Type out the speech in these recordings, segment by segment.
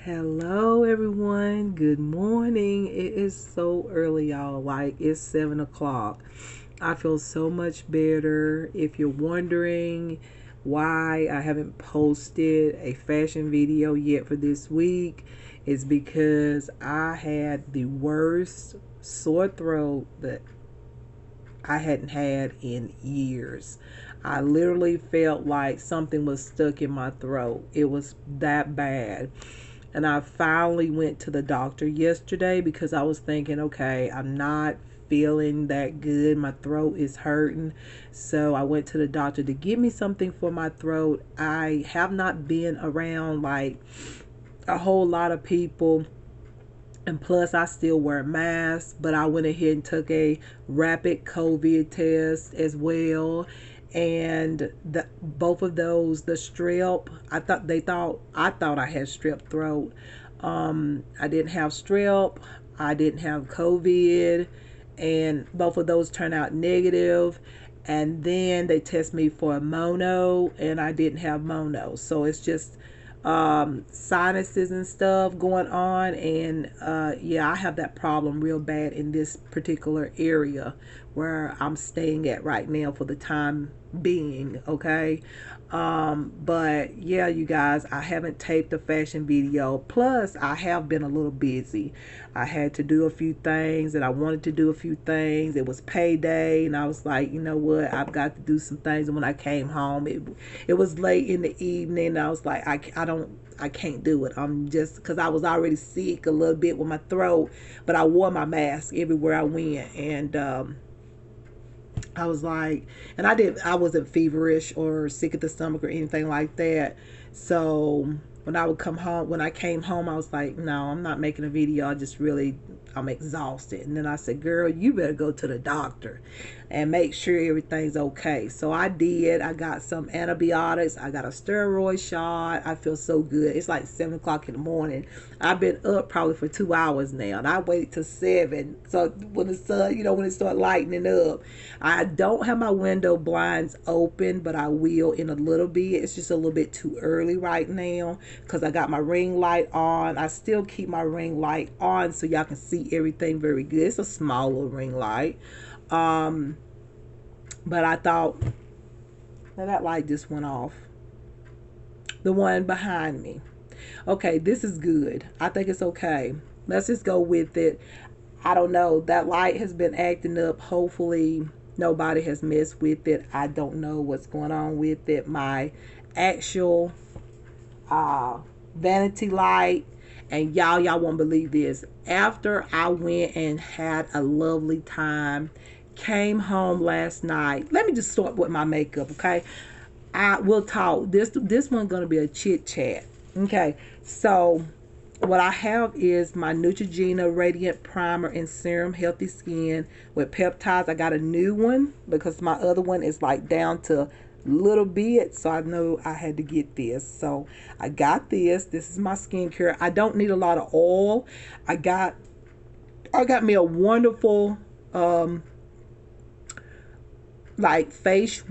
Hello everyone, good morning. It is so early, y'all. Like, it's 7 o'clock. I feel so much better. If you're wondering why I haven't posted a fashion video yet for this week, it's because I had the worst sore throat that I hadn't had in years. I literally felt like something was stuck in my throat. It was that bad. And I finally went to the doctor yesterday because I was thinking, okay, I'm not feeling that good. My throat is hurting. So I went to the doctor to give me something for my throat. I have not been around like a whole lot of people, and plus I still wear masks, but I went ahead and took a rapid COVID test as well. And both of those, the strep, I thought I had strep throat. I didn't have strep, I didn't have COVID, and both of those turned out negative. And then they test me for mono, and I didn't have mono. So it's just sinuses and stuff going on. And yeah, I have that problem real bad in this particular area where I'm staying at right now for the time being. Okay. But yeah, you guys, I haven't taped a fashion video. Plus, I have been a little busy. I had to do a few things, and I wanted to do a few things. It was payday, and I was like, you know what, I've got to do some things. And when I came home, it was late in the evening, and I was like, I can't do it. I'm just, because I was already sick a little bit with my throat, but I wore my mask everywhere I went. And I was like, and I wasn't feverish or sick at the stomach or anything like that. So when I came home, I was like, no, I'm not making a video. I'm exhausted. And then I said, girl, you better go to the doctor and make sure everything's okay. So I did. I got some antibiotics. I got a steroid shot. I feel so good. It's like 7 o'clock in the morning. I've been up probably for 2 hours now, and I waited till 7. So when the sun, when it started lightening up, I don't have my window blinds open, but I will in a little bit. It's just a little bit too early right now because I got my ring light on. I still keep my ring light on so y'all can see everything very good. It's a small little ring light. But I thought, now that light just went off. The one behind me. Okay, this is good. I think it's okay. Let's just go with it. I don't know. That light has been acting up. Hopefully, nobody has messed with it. I don't know what's going on with it. My actual vanity light, and y'all won't believe this. After I went and had a lovely time, came home last night. Let me just start with my makeup, okay? I will talk. This one's gonna be a chit chat. Okay, so what I have is my Neutrogena Radiant Primer and Serum Healthy Skin with Peptides. I got a new one because my other one is like down to little bit, so I know I had to get this. So I got this. This is my skincare. I don't need a lot of oil. I got me a wonderful like face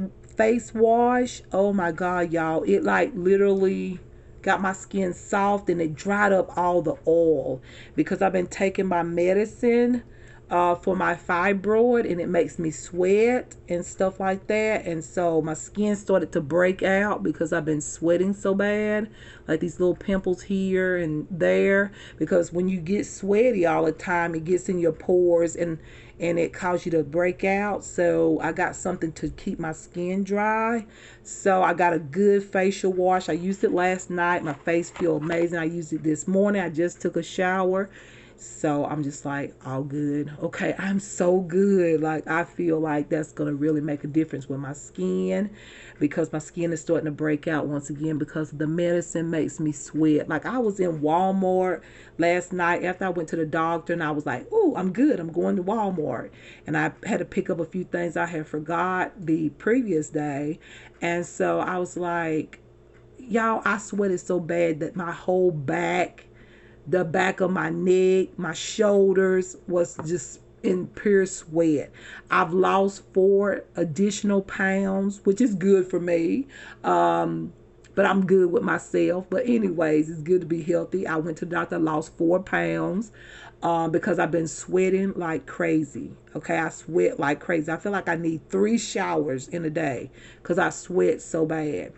wash. Oh my god, y'all, it like literally got my skin soft, and it dried up all the oil because I've been taking my medicine for my fibroid, and it makes me sweat and stuff like that. And so my skin started to break out because I've been sweating so bad, like these little pimples here and there, because when you get sweaty all the time, it gets in your pores, and it causes you to break out. So I got something to keep my skin dry. So I got a good facial wash. I used it last night. My face feels amazing. I used it this morning. I just took a shower. So I'm just like, all good. Okay, I'm so good. Like, I feel like that's going to really make a difference with my skin, because my skin is starting to break out once again because the medicine makes me sweat. Like, I was in Walmart last night after I went to the doctor, and I was like, oh, I'm good. I'm going to Walmart. And I had to pick up a few things I had forgot the previous day. And so I was like, y'all, I sweated so bad that my whole back, the back of my neck, my shoulders was just in pure sweat. I've lost 4 additional pounds, which is good for me. but I'm good with myself. But anyways, it's good to be healthy. I went to the doctor, lost 4 pounds because I've been sweating like crazy. Okay, I sweat like crazy. I feel like I need 3 showers in a day because I sweat so bad.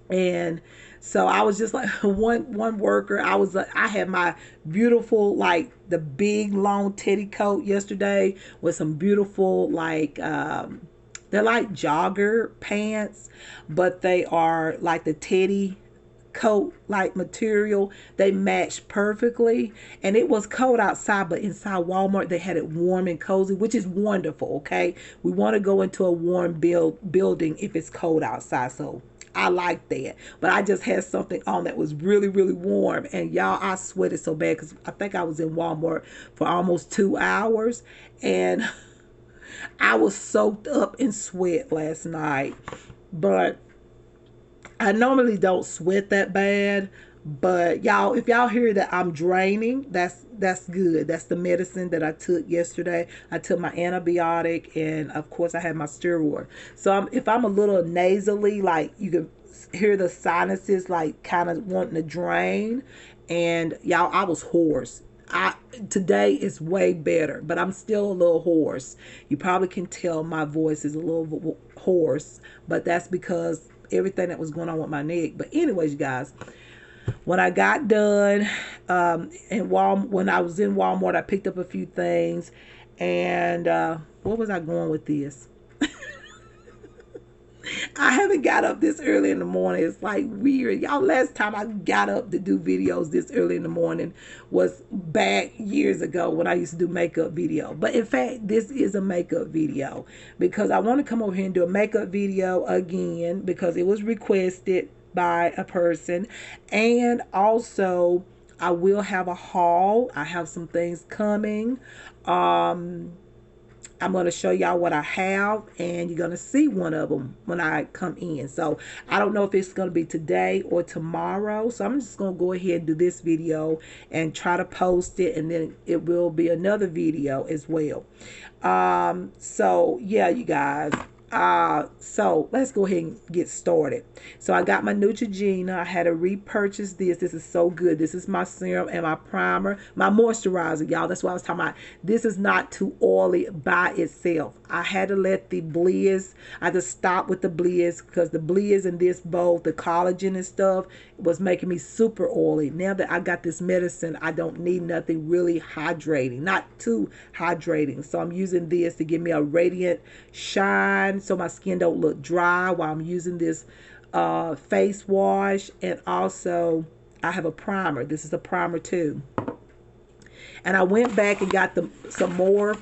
And so I was just like one worker. I had my beautiful, like, the big long teddy coat yesterday with some beautiful, like, they're like jogger pants, but they are like the teddy coat like material. They matched perfectly, and it was cold outside, but inside Walmart they had it warm and cozy, which is wonderful. Okay, we want to go into a warm building if it's cold outside, so I like that. But I just had something on that was really, really warm, and y'all, I sweated so bad because I think I was in Walmart for almost 2 hours, and I was soaked up in sweat last night. But I normally don't sweat that bad, but y'all, if y'all hear that I'm draining, that's good. That's the medicine that I took yesterday. I took my antibiotic, and of course I had my steroid. So if I'm a little nasally, like, you can hear the sinuses like kind of wanting to drain, and y'all, I was hoarse. Today is way better, but I'm still a little hoarse. You probably can tell my voice is a little hoarse, but that's because everything that was going on with my neck. But anyways, you guys, when I got done when I was in Walmart, I picked up a few things, and where was I going with this? I haven't got up this early in the morning. It's like weird. Y'all, last time I got up to do videos this early in the morning was back years ago when I used to do makeup video. But in fact, this is a makeup video because I want to come over here and do a makeup video again because it was requested by a person. And also, I will have a haul. I have some things coming. I'm going to show y'all what I have, and you're going to see one of them when I come in. So I don't know if it's going to be today or tomorrow. So I'm just going to go ahead and do this video and try to post it, and then it will be another video as well. So yeah, you guys. So let's go ahead and get started. So I got my Neutrogena. I had to repurchase this. This is so good. This is my serum and my primer, my moisturizer, y'all. That's what I was talking about. This is not too oily by itself. I had to let the blizz, I had to stop with the blizz because the blizz and this both, the collagen and stuff, was making me super oily. Now that I got this medicine, I don't need nothing really hydrating, not too hydrating. So I'm using this to give me a radiant shine so my skin don't look dry while I'm using this face wash. And also I have a primer. This is a primer too. And I went back and got some more.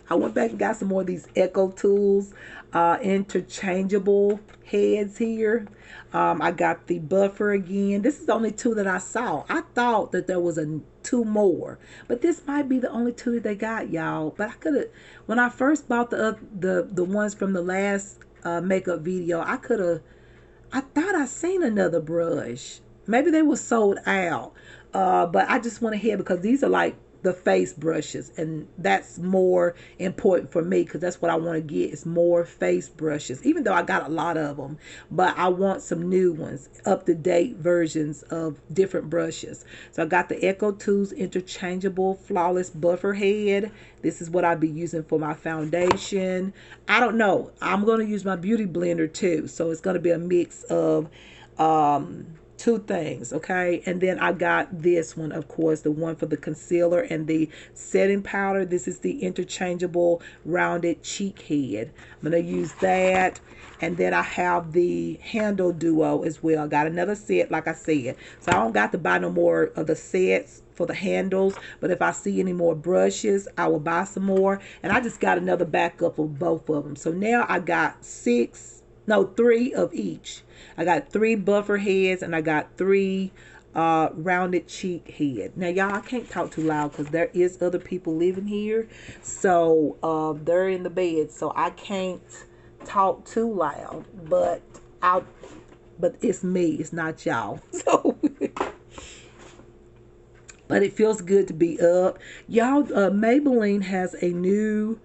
I went back and got some more of these Echo Tools interchangeable heads here. I got the buffer again. This is the only two that I saw. I thought that there was two more, but this might be the only two that they got, y'all. But I could have, when I first bought the ones from the last makeup video, I thought I seen another brush. Maybe they were sold out. But I just went ahead because these are like the face brushes, and that's more important for me because that's what I want to get is more face brushes, even though I got a lot of them, but I want some new ones, up-to-date versions of different brushes. So I got the Echo Tools interchangeable flawless buffer head. This is what I'll be using for my foundation. I don't know, I'm going to use my beauty blender too, so it's going to be a mix of two things, okay? And then I got this one, of course, the one for the concealer and the setting powder. This is the interchangeable rounded cheek head. I'm going to use that. And then I have the handle duo as well. I got another set, like I said. So I don't got to buy no more of the sets for the handles, but if I see any more brushes, I will buy some more. And I just got another backup of both of them. So now I got three of each. I got 3 buffer heads, and I got 3 rounded cheek head. Now, y'all, I can't talk too loud because there is other people living here. So they're in the bed, so I can't talk too loud. But it's me. It's not y'all. So, but it feels good to be up. Y'all, Maybelline has a new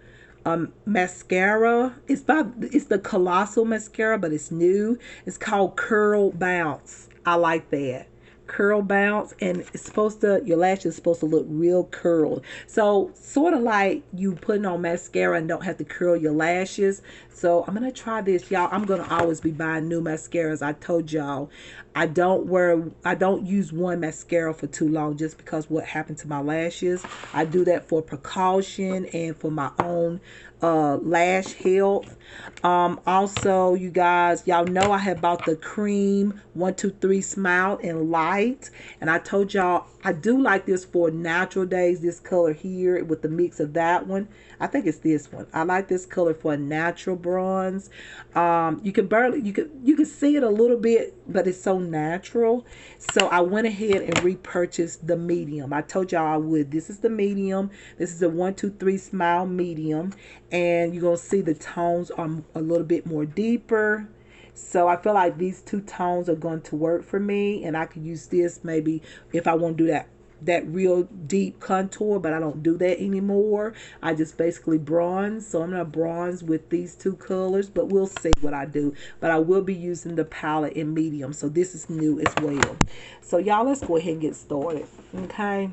mascara. It's the Colossal mascara, but it's new. It's called Curl Bounce. I like that. Curl Bounce, and it's supposed to, your lashes supposed to look real curled. So sort of like you putting on mascara and don't have to curl your lashes. So I'm gonna try this, y'all. I'm gonna always be buying new mascaras. I told y'all I don't use one mascara for too long just because what happened to my lashes. I do that for precaution and for my own lash health. Also, you guys, y'all know I have bought the cream 123 Smile in Light, and I told y'all I do like this for natural days. This color here with the mix of that one, I think it's this one. I like this color for a natural bronze. You can see it a little bit, but it's so natural. So I went ahead and repurchased the medium. I told y'all I would. This is the medium. This is a 123 Smile medium, and you're gonna see the tones are a little bit more deeper. So I feel like these two tones are going to work for me, and I could use this maybe if I want to do that real deep contour, but I don't do that anymore. I just basically bronze. So I'm gonna bronze with these two colors, but we'll see what I do. But I will be using the palette in medium, so this is new as well. So y'all, let's go ahead and get started, okay?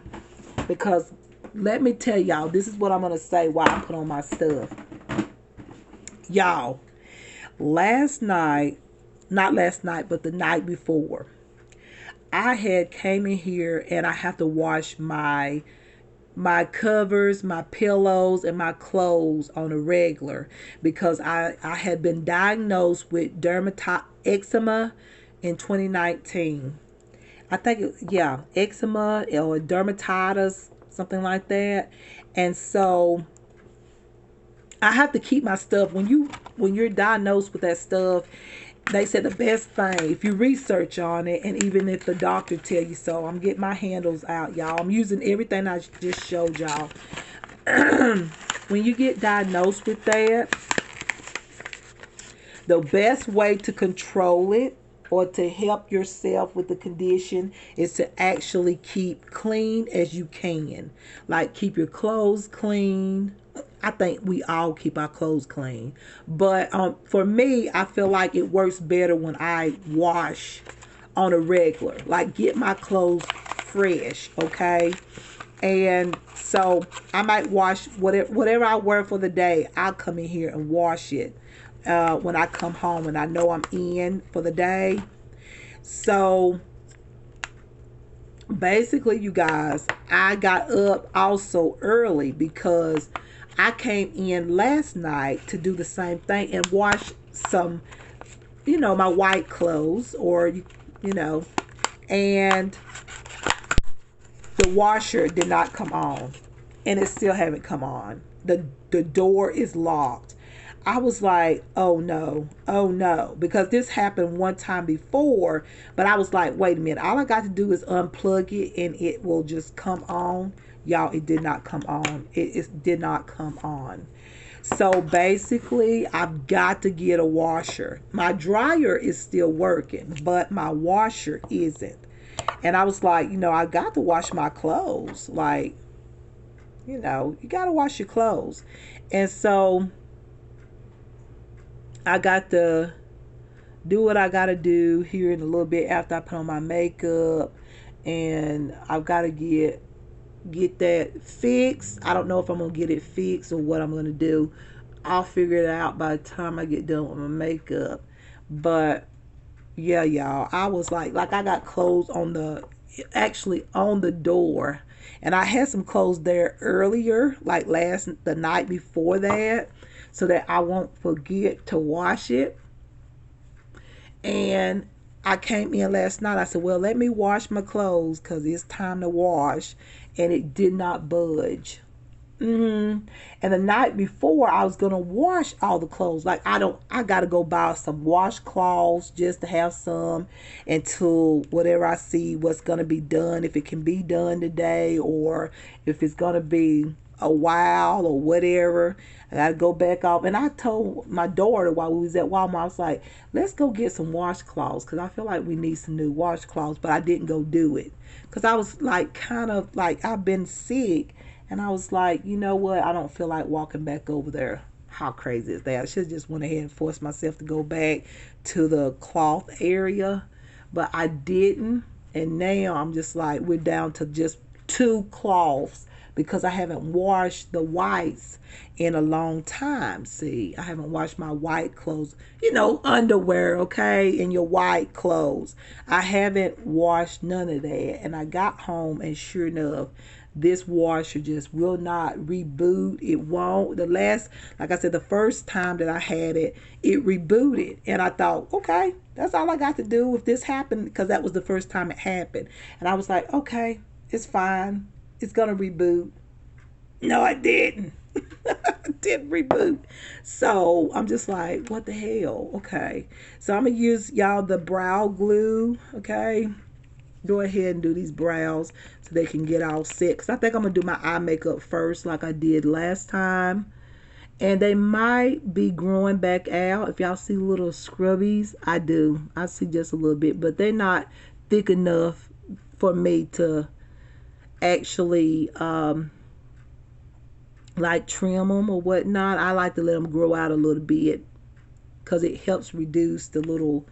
Because let me tell y'all, this is what I'm gonna say while I put on my stuff. Y'all, not last night, but the night before, I had came in here and I have to wash my covers, my pillows, and my clothes on a regular because I had been diagnosed with eczema in 2019. I think, yeah, eczema or dermatitis, something like that. And so I have to keep my stuff. When you're diagnosed with that stuff, they said the best thing, if you research on it, and even if the doctor tell you so, I'm getting my handles out, y'all. I'm using everything I just showed y'all. When you get diagnosed with that, the best way to control it or to help yourself with the condition is to actually keep clean as you can. Like keep your clothes clean. I think we all keep our clothes clean. But for me, I feel like it works better when I wash on a regular. Like get my clothes fresh, okay? And so I might wash whatever I wear for the day. I'll come in here and wash it when I come home, when I know I'm in for the day. So basically, you guys, I got up also early because I came in last night to do the same thing and wash some, my white clothes or, and the washer did not come on, and it still haven't come on. The door is locked. I was like, oh no, because this happened one time before, but I was like, wait a minute, all I got to do is unplug it and it will just come on. Y'all, it did not come on. It did not come on. So basically, I've got to get a washer. My dryer is still working, but my washer isn't. And I was like, I got to wash my clothes. Like, you got to wash your clothes. And so I got to do what I got to do here in a little bit after I put on my makeup. And I've got to get that fixed. I don't know if I'm going to get it fixed or what I'm going to do. I'll figure it out by the time I get done with my makeup. But yeah, y'all, I was like I got clothes on the door, and I had some clothes there earlier, like the night before that, so that I won't forget to wash it. And I came in last night. I said, well, let me wash my clothes because it's time to wash, and it did not budge. And the night before, I was gonna wash all the clothes. Like I gotta go buy some washcloths just to have some until whatever I see what's gonna be done, if it can be done today or if it's gonna be a while or whatever. I gotta go back off. And I told my daughter while we was at Walmart, I was like, let's go get some washcloths because I feel like we need some new washcloths, but I didn't go do it because I was like kind of like I've been sick. And I was like, you know what? I don't feel like walking back over there. How crazy is that? I should have just went ahead and forced myself to go back to the cloth area, but I didn't. And now I'm just like, we're down to just two cloths because I haven't washed the whites in a long time. See, I haven't washed my white clothes, underwear, okay, and your white clothes. I haven't washed none of that. And I got home, and sure enough, this washer just will not reboot. It won't. Like I said, the first time that I had it, it rebooted. And I thought, okay, that's all I got to do if this happened, because that was the first time it happened. And I was like, okay, it's fine. It's going to reboot. No, I didn't. It didn't reboot. So I'm just like, what the hell? Okay. So I'm going to use, y'all, the brow glue. Okay. Go ahead and do these brows so they can get all set. Because I think I'm going to do my eye makeup first like I did last time. And they might be growing back out. If y'all see little scrubbies, I do. I see just a little bit. But they're not thick enough for me to actually like trim them or whatnot. I like to let them grow out a little bit because it helps reduce the little...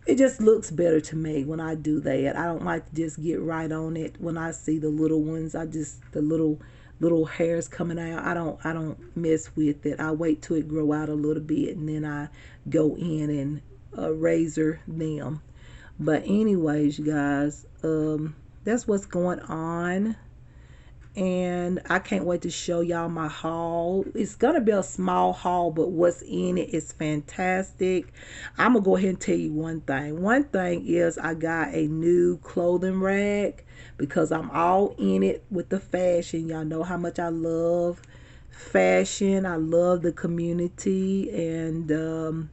It just looks better to me when I do that. I don't like to just get right on it when I see the little ones. The little hairs coming out. I don't mess with it. I wait till it grow out a little bit, and then I go in and razor them. But anyways, you guys, that's what's going on. And I can't wait to show y'all my haul. It's gonna be a small haul, but what's in it is fantastic. I'm gonna go ahead and tell you one thing is I got a new clothing rack because I'm all in it with the fashion. Y'all know how much I love fashion. I love the community, and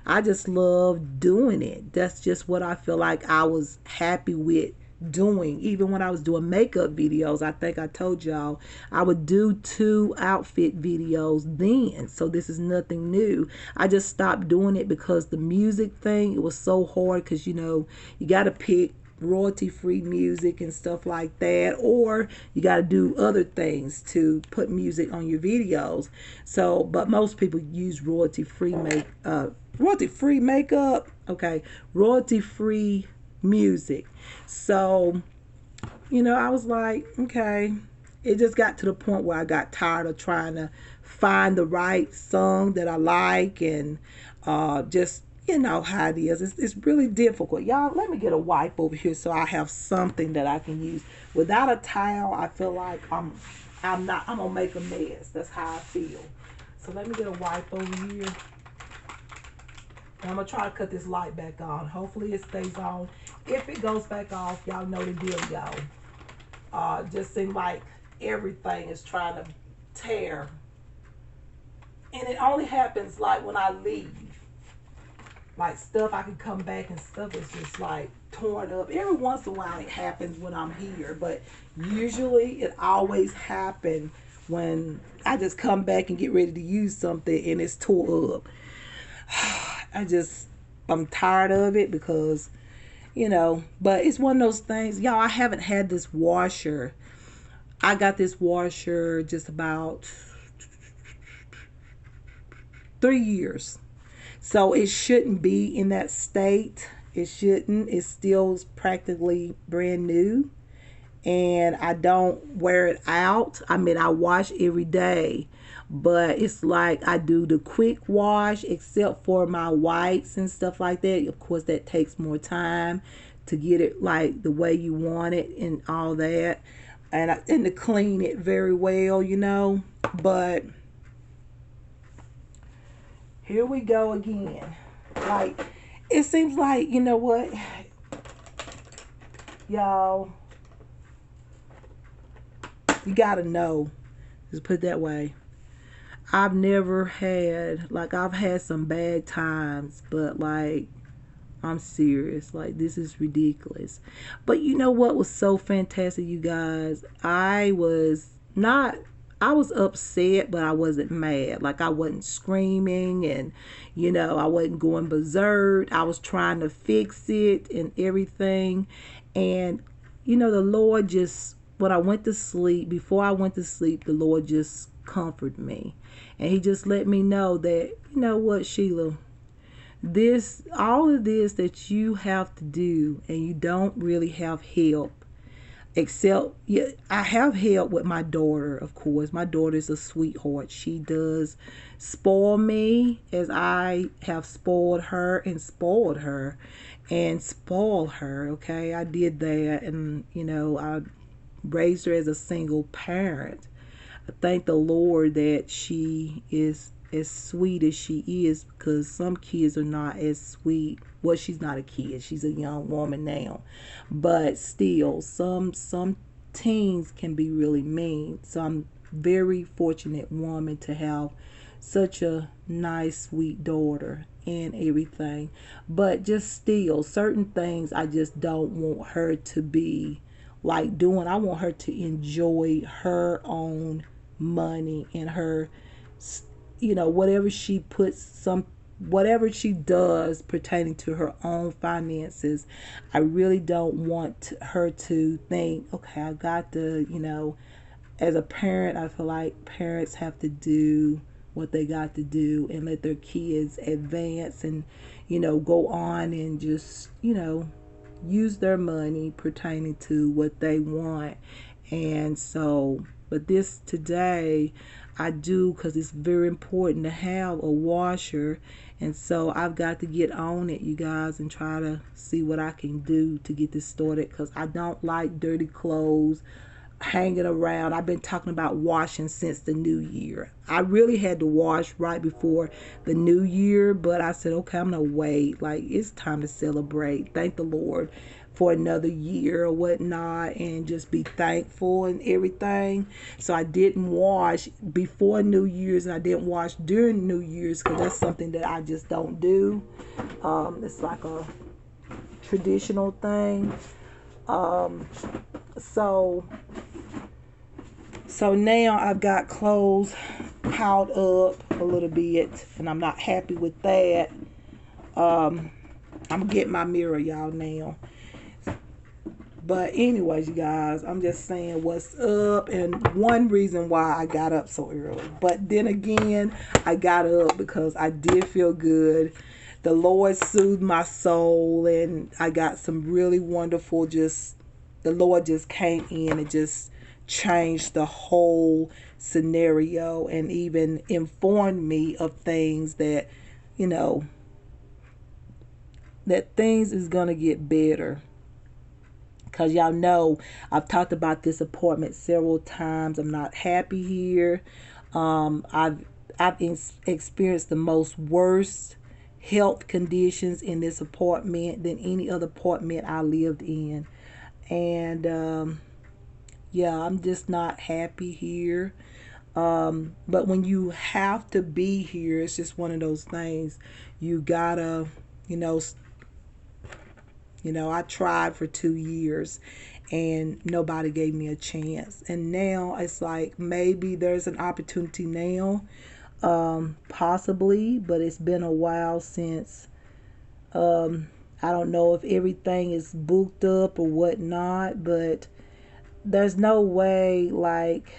I just love doing it. That's just what I feel like I was happy with doing. Even when I was doing makeup videos, I think I told y'all I would do 2 outfit videos then. So this is nothing new. I just stopped doing it because the music thing, it was so hard, because you got to pick royalty-free music and stuff like that, or you got to do other things to put music on your videos. So, but most people use royalty-free makeup, okay, royalty-free music. So, I was like, okay. It just got to the point where I got tired of trying to find the right song that I like, and just, how it is. It's really difficult. Y'all, let me get a wipe over here so I have something that I can use. Without a towel, I feel like I'm gonna make a mess. That's how I feel. So let me get a wipe over here. And I'm going to try to cut this light back on. Hopefully it stays on. If it goes back off, y'all know the deal, y'all. Just seems like everything is trying to tear. And it only happens like when I leave. Like stuff, I can come back and stuff is just like torn up. Every once in a while it happens when I'm here. But usually it always happens when I just come back and get ready to use something and it's tore up. I'm tired of it because, but it's one of those things. Y'all, I haven't had this washer. I got this washer just about 3 years. So it shouldn't be in that state. It shouldn't. It's still practically brand new. And I don't wear it out. I mean, I wash every day. But it's like I do the quick wash, except for my whites and stuff like that. Of course, that takes more time to get it like the way you want it and all that. And to clean it very well, But here we go again. Like, it seems like, you know what? Y'all, you got to know. Just put it that way. I've never had, I've had some bad times, but I'm serious. This is ridiculous. But you know what was so fantastic, you guys? I was upset, but I wasn't mad. I wasn't screaming and, I wasn't going berserk. I was trying to fix it and everything. And, the Lord just when I went to sleep, before I went to sleep, the Lord just comforted me. And he just let me know that, you know what, Sheila, this, all of this that you have to do, and you don't really have help. Except, yeah, I have help with my daughter, of course. My daughter's a sweetheart. She does spoil me as I have spoiled her and spoiled her and spoiled her. Okay, I did that, and I raised her as a single parent. I thank the Lord that she is as sweet as she is, because some kids are not as sweet. Well, she's not a kid, she's a young woman now, but still some teens can be really mean. So I'm very fortunate woman to have such a nice sweet daughter and everything. But just still, certain things I just don't want her to be like doing. I want her to enjoy her own money and her, whatever she puts, whatever she does pertaining to her own finances. I really don't want her to think, okay, I got to, as a parent, I feel like parents have to do what they got to do and let their kids advance and, go on and just, use their money pertaining to what they want. And so, but this today, I do, because it's very important to have a washer. And so I've got to get on it, you guys, and try to see what I can do to get this started, because I don't like dirty clothes hanging around. I've been talking about washing since the new year. I really had to wash right before the new year, but I said, okay, I'm gonna wait. Like, it's time to celebrate. Thank the Lord for another year or whatnot, and just be thankful and everything. So I didn't wash before New Year's, and I didn't wash during New Year's, because that's something that I just don't do. It's like a traditional thing. So now I've got clothes piled up a little bit, and I'm not happy with that. I'm gonna get my mirror, y'all, now. But anyways, you guys, I'm just saying what's up, and one reason why I got up so early. But then again, I got up because I did feel good. The Lord soothed my soul, and I got some really wonderful, the Lord just came in and just changed the whole scenario, and even informed me of things that, that things is going to get better. Because y'all know I've talked about this apartment several times. I'm not happy here. I've experienced the most worst health conditions in this apartment than any other apartment I lived in. And yeah, I'm just not happy here. But when you have to be here, it's just one of those things. You gotta, you know, I tried for 2 years and nobody gave me a chance. And now it's like maybe there's an opportunity now, possibly, but it's been a while since. I don't know if everything is booked up or whatnot, but there's no way, like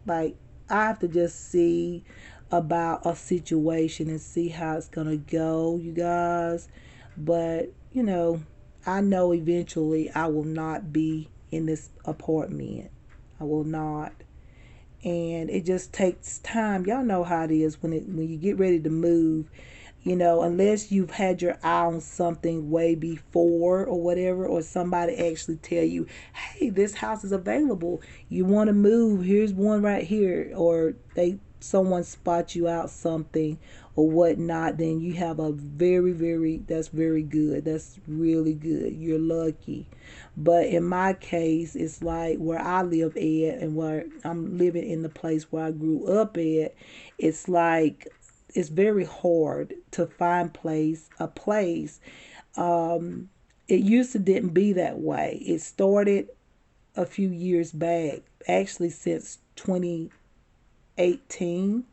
I have to just see about a situation and see how it's gonna go, you guys. But I know eventually I will not be in this apartment. I will not. And it just takes time. Y'all know how it is when you get ready to move. Unless you've had your eye on something way before or whatever, or somebody actually tell you, hey, this house is available. You want to move? Here's one right here. Or someone spot you out something or whatnot, then you have a that's very good. That's really good. You're lucky. But in my case, it's like where I live at and where I'm living in the place where I grew up at, it's like it's very hard to find a place. It used to didn't be that way. It started a few years back, actually since 2018,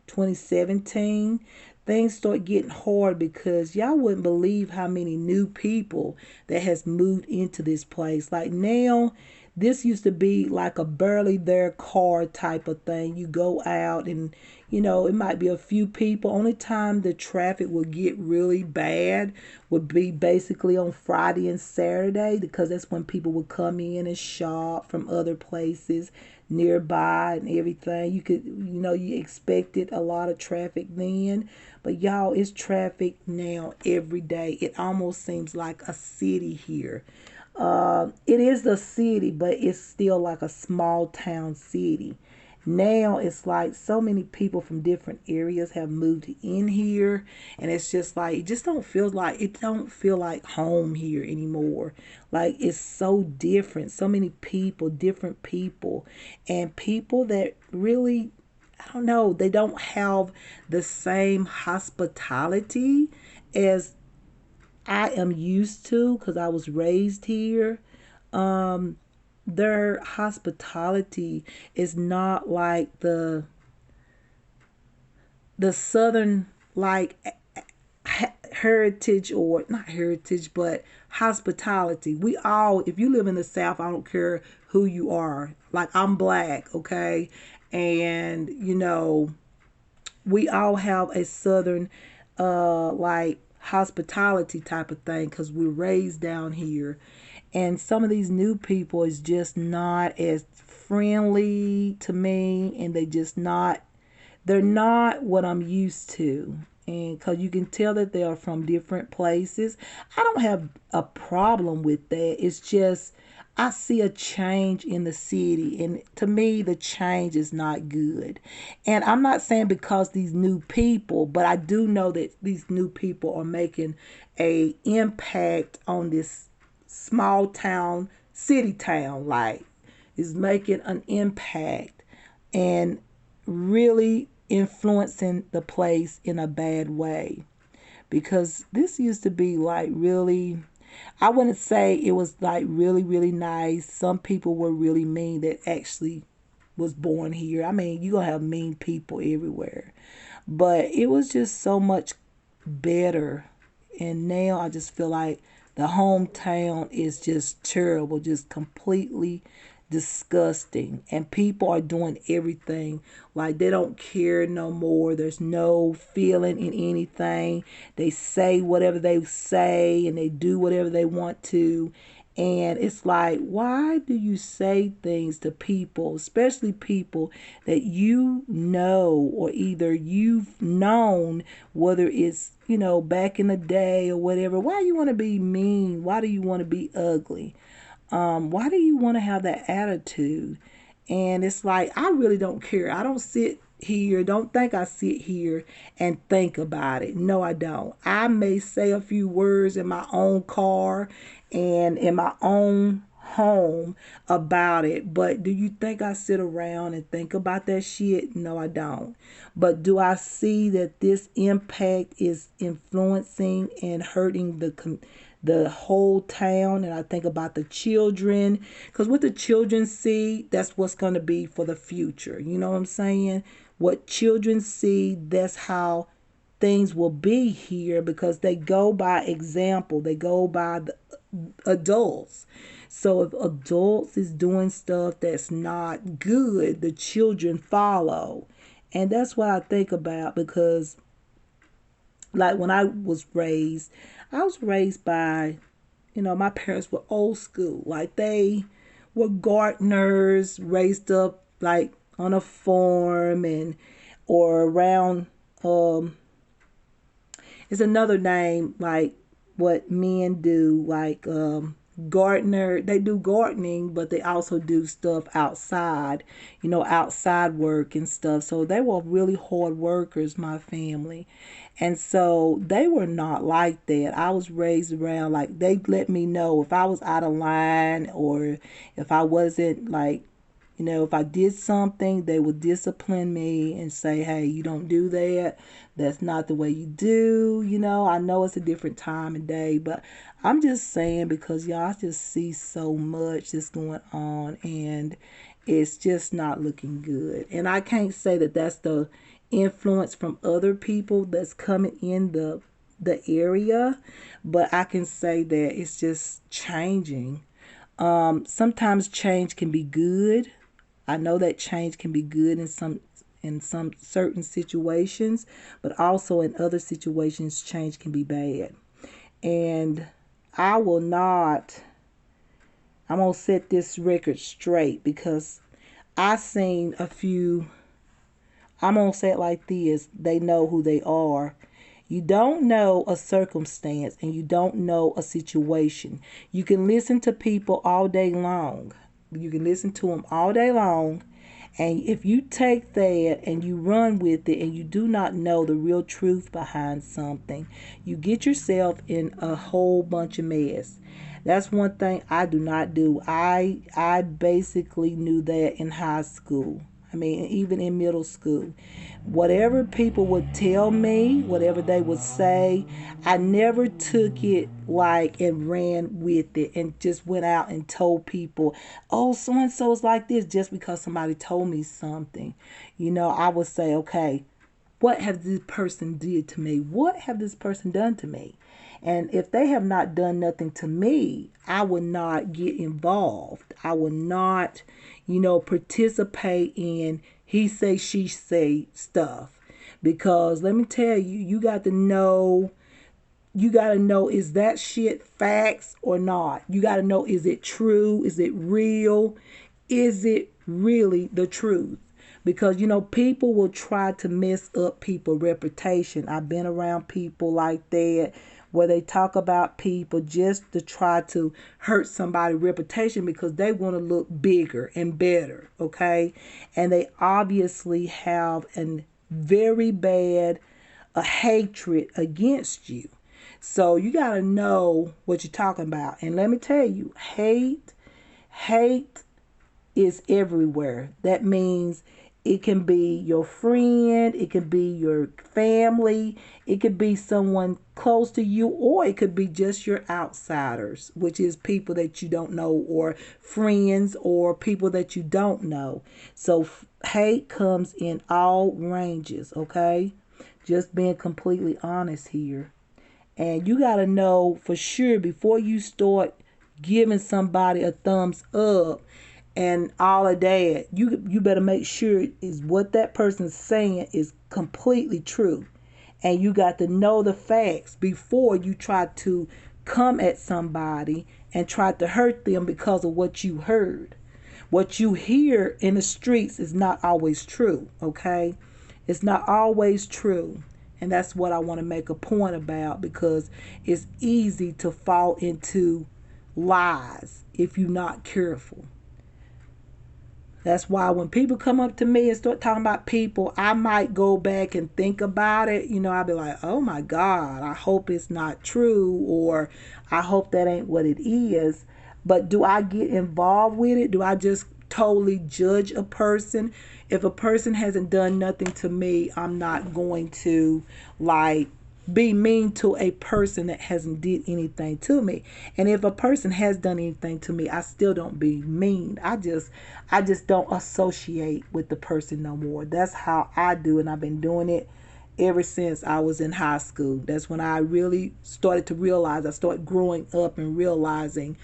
2017. Things start getting hard because y'all wouldn't believe how many new people that has moved into this place. Like now, This used to be like a barely there car type of thing. You go out and, it might be a few people. Only time the traffic would get really bad would be basically on Friday and Saturday, because that's when people would come in and shop from other places nearby and everything. You expected a lot of traffic then, but y'all, it's traffic now every day. It almost seems like a city here. It is a city, but it's still like a small town city. Now it's like so many people from different areas have moved in here, and it's just like it don't feel like home here anymore. Like, it's so different. So many people, different people, and people that really, I don't know, they don't have the same hospitality as I am used to, because I was raised here. Um, their hospitality is not like the southern, like, heritage, or not heritage, but hospitality. We all, if you live in the South, I don't care who you are. Like, I'm black, okay, and we all have a southern, like, hospitality type of thing, because we're raised down here. And some of these new people is just not as friendly to me, and they're not what I'm used to. And because you can tell that they are from different places, I don't have a problem with that. It's just I see a change in the city, and to me, the change is not good. And I'm not saying because these new people, but I do know that these new people are making a impact on this small town, city town, like, is making an impact and really influencing the place in a bad way. Because this used to be like really, I wouldn't say it was like really, really nice. Some people were really mean that actually was born here. I mean, you're going to have mean people everywhere. But it was just so much better. And now I just feel like the hometown is just terrible, just completely disgusting. And people are doing everything like they don't care no more. There's no feeling in anything. They say whatever they say, and they do whatever they want to. And it's like, why do you say things to people, especially people that or either you've known, whether it's, back in the day or whatever? Why do you want to be mean? Why do you want to be ugly? Why do you want to have that attitude? And it's like, I really don't care. I don't sit here, don't think I sit here and think about it. No, I don't. I may say a few words in my own car and in my own home about it, but do you think I sit around and think about that shit? No, I don't. But do I see that this impact is influencing and hurting the whole town? And I think about the children, because what the children see, that's what's going to be for the future. You know what I'm saying? What children see, that's how things will be here, because they go by example. They go by the adults. So if adults is doing stuff that's not good, the children follow. And that's what I think about, because like when I was raised by, my parents were old school. Like, they were gardeners, raised up like on a farm, and or around, it's another name, like what men do, like, gardener. They do gardening, but they also do stuff outside, outside work and stuff. So they were really hard workers, my family. And so they were not like that. I was raised around, like, they let me know if I was out of line, or if I wasn't, like, if I did something, they would discipline me and say, hey, you don't do that. That's not the way you do. I know it's a different time and day, but I'm just saying, because y'all, I just see so much that's going on, and it's just not looking good. And I can't say that that's the influence from other people that's coming in the area, but I can say that it's just changing. Sometimes change can be good. I know that change can be good in some certain situations, but also in other situations change can be bad. And I will not I'm gonna set this record straight because I seen a few. I'm gonna say it like this: they know who they are. You don't know a circumstance and you don't know a situation. You can listen to people all day long. You can listen to them all day long. And if you take that and you run with it and you do not know the real truth behind something, you get yourself in a whole bunch of mess. That's one thing I do not do. I basically knew that in high school. I mean, even in middle school. Whatever people would tell me, whatever they would say, I never took it like and ran with it and just went out and told people, oh, so and so's like this just because somebody told me something. I would say, okay, what have this person did to me? What have this person done to me? And if they have not done nothing to me, I will not get involved. I will not, participate in he say, she say stuff. Because let me tell you, you got to know, is that shit facts or not? You got to know, is it true? Is it real? Is it really the truth? Because, people will try to mess up people's reputation. I've been around people like that where they talk about people just to try to hurt somebody's reputation because they want to look bigger and better, okay? And they obviously have a very bad hatred against you. So you got to know what you're talking about. And let me tell you, hate is everywhere. That means it can be your friend, it could be your family, it could be someone close to you, or it could be just your outsiders, which is people that you don't know, or friends, or people that you don't know. So hate comes in all ranges, okay? Just being completely honest here. And you got to know for sure before you start giving somebody a thumbs up and all of that, you better make sure is what that person's saying is completely true. And you got to know the facts before you try to come at somebody and try to hurt them because of what you heard. What you hear in the streets is not always true, okay? It's not always true. And that's what I want to make a point about because it's easy to fall into lies if you're not careful. That's why when people come up to me and start talking about people, I might go back and think about it. I'll be like, oh my God, I hope it's not true, or I hope that ain't what it is. But do I get involved with it? Do I just totally judge a person? If a person hasn't done nothing to me, I'm not going to be mean to a person that hasn't did anything to me. And if a person has done anything to me, I still don't be mean. I just don't associate with the person no more. That's how I do, and I've been doing it ever since I was in high school. That's when I really started to realize, I started growing up and realizing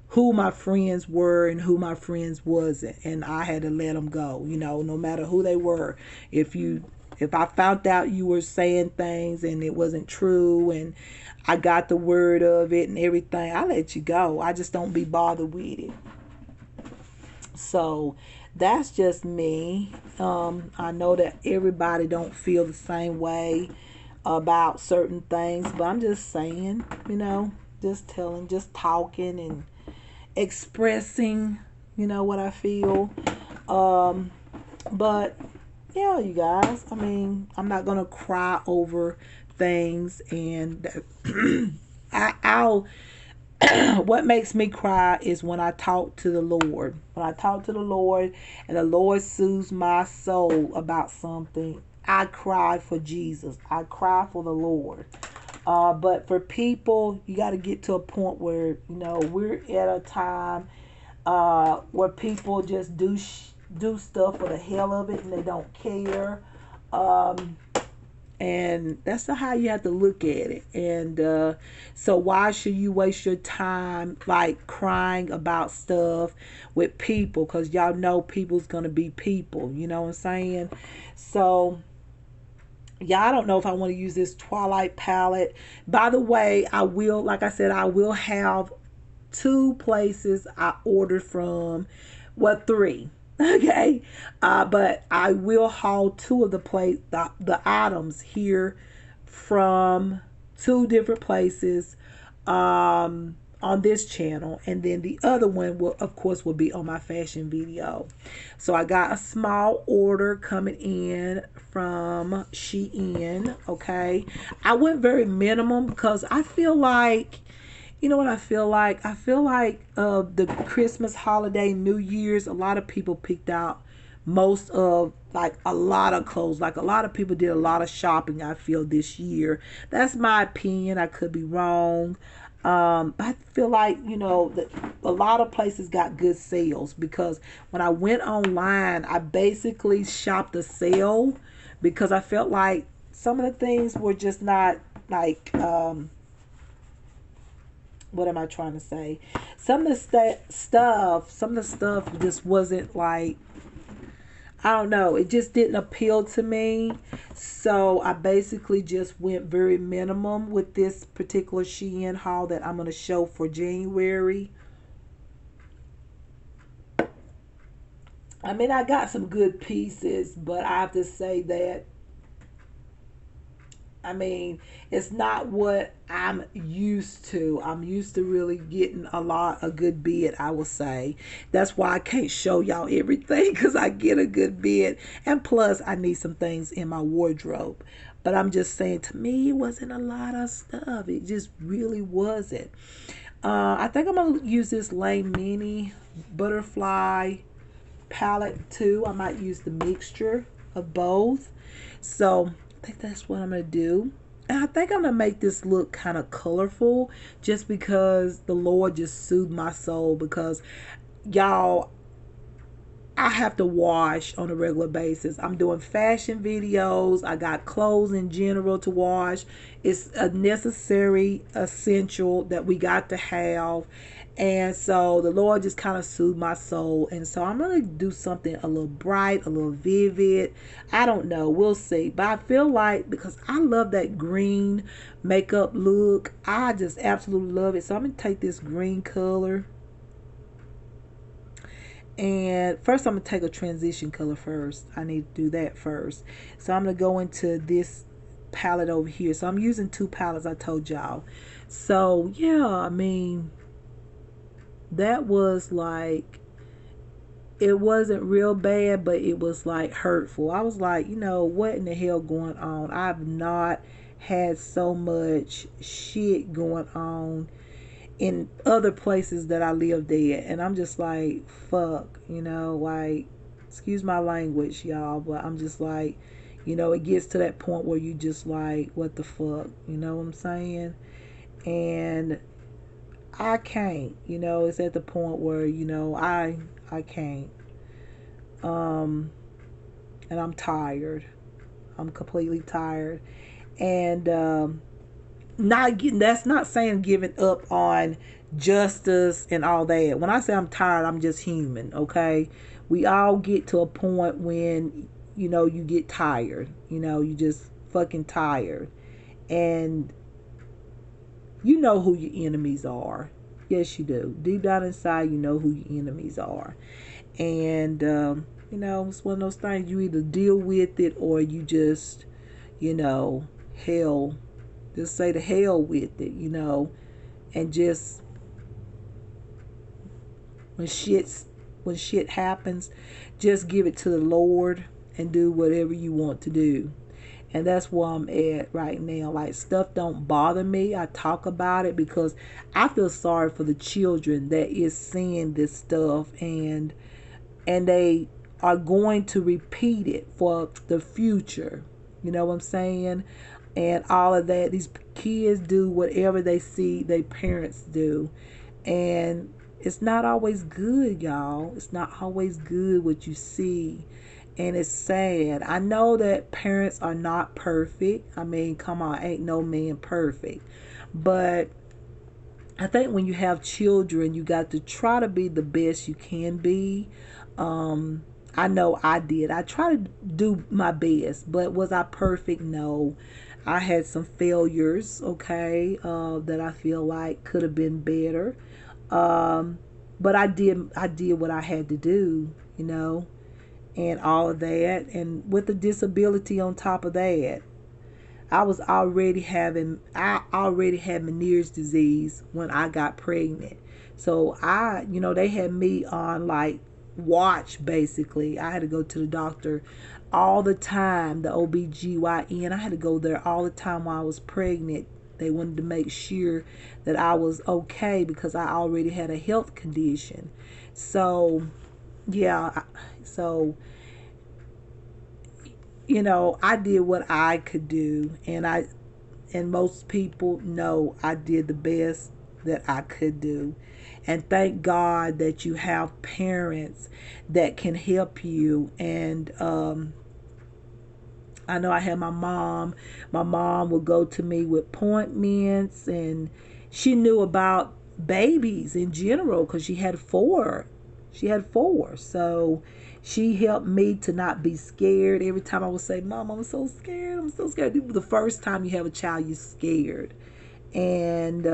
who my friends were and who my friends wasn't, and I had to let them go, no matter who they were. If I found out you were saying things and it wasn't true and I got the word of it and everything, I let you go. I just don't be bothered with it. So that's just me. I know that everybody don't feel the same way about certain things, but I'm just saying, just telling, just talking and expressing, what I feel. But yeah, you guys, I'm not gonna cry over things, and I'll what makes me cry is when I talk to the Lord. When I talk to the Lord and the Lord soothes my soul about something, I cry for Jesus. I cry for the Lord. But for people, you got to get to a point where, we're at a time where people just do stuff for the hell of it and they don't care. And that's how you have to look at it. And so why should you waste your time like crying about stuff with people? Because y'all know people's gonna be people, you know what I'm saying? So yeah, I don't know if I want to use this Twilight palette. By the way, I will, like I said, I will have two places I ordered from. Well, three. Okay. But I will haul two of the items here from two different places on this channel, and then the other one will of course will be on my fashion video. So I got a small order coming in from Shein. Okay, I went very minimum because I feel like, you know what I feel like? I feel like the Christmas holiday, New Year's, a lot of people picked out most of like a lot of clothes. Like a lot of people did a lot of shopping, I feel, this year. That's my opinion. I could be wrong. I feel like, you know, that a lot of places got good sales because when I went online, I basically shopped a sale because I felt like some of the things were just not like, what am I trying to say? Some of the stuff just wasn't like, I don't know, it just didn't appeal to me. So I basically just went very minimum with this particular Shein haul that I'm going to show for January. I mean, I got some good pieces, but I have to say that, I mean, it's not what I'm used to. I'm used to really getting a good bid, I will say. That's why I can't show y'all everything because I get a good bid. And plus, I need some things in my wardrobe. But I'm just saying, to me, it wasn't a lot of stuff. It just really wasn't. I think I'm going to use this Lane Mini Butterfly palette too. I might use the mixture of both. So I think that's what I'm going to do. And I think I'm going to make this look kind of colorful just because the Lord just soothed my soul. Because, y'all, I have to wash on a regular basis. I'm doing fashion videos. I got clothes in general to wash. It's a necessary essential that we got to have. And so the Lord just kind of soothed my soul. And so I'm going to do something a little bright, a little vivid. I don't know. We'll see. But I feel like, because I love that green makeup look, I just absolutely love it. So I'm going to take this green color. And first I'm going to take a transition color first. I need to do that first. So I'm going to go into this palette over here. So I'm using two palettes, I told y'all. So yeah, I mean, that was like, it wasn't real bad, but it was like hurtful. I was like, you know, what in the hell going on? I've not had so much shit going on in other places that I lived at. And I'm just like, fuck, you know, like, excuse my language, y'all, but I'm just like, you know, it gets to that point where you just like, what the fuck, you know what I'm saying? And I can't, you know, it's at the point where, you know, I can't. And I'm tired. I'm completely tired. And that's not saying giving up on justice and all that. When I say I'm tired, I'm just human, okay? We all get to a point when, you know, you get tired. You know, you just fucking tired. And you know who your enemies are. Yes, you do. Deep down inside, you know who your enemies are. And, you know, it's one of those things, you either deal with it or you just, you know, hell, just say to hell with it, you know, and just, when shit happens, just give it to the Lord and do whatever you want to do. And that's where I'm at right now. Like, stuff don't bother me. I talk about it because I feel sorry for the children that is seeing this stuff, and they are going to repeat it for the future. You know what I'm saying? And all of that. These kids do whatever they see their parents do. And it's not always good, y'all. It's not always good what you see. And it's sad. I know that parents are not perfect. I mean, come on, ain't no man perfect. But I think when you have children, you got to try to be the best you can be. Um, I know I did. I try to do my best, but was I perfect? No. I had some failures, okay, that I feel like could have been better. Um, but I did what I had to do, and all of that, and with the disability on top of that. I already had Meniere's disease when I got pregnant. So they had me on like watch basically. I had to go to the doctor all the time, the OBGYN. I had to go there all the time while I was pregnant. They wanted to make sure that I was okay because I already had a health condition. So, yeah, so I did what I could do, and most people know I did the best that I could do. And thank God that you have parents that can help you. And I know I had my mom. My mom would go to me with appointments, and she knew about babies in general because she had four. She had four. So she helped me to not be scared. Every time I would say, Mom, I'm so scared. I'm so scared. The first time you have a child, you're scared. And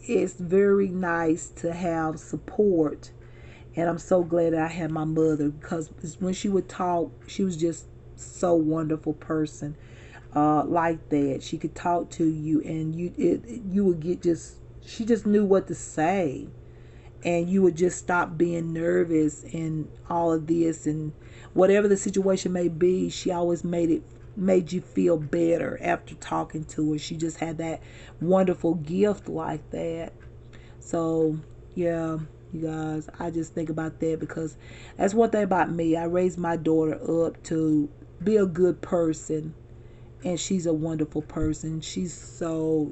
it's very nice to have support. And I'm so glad that I had my mother because when she would talk, she was just so wonderful person, like that. She could talk to you, and you would get just. She just knew what to say, and you would just stop being nervous and all of this, and whatever the situation may be. She always made you feel better after talking to her. She just had that wonderful gift like that. So, yeah, you guys, I just think about that because that's one thing about me. I raised my daughter up to be a good person, and she's a wonderful person. She's so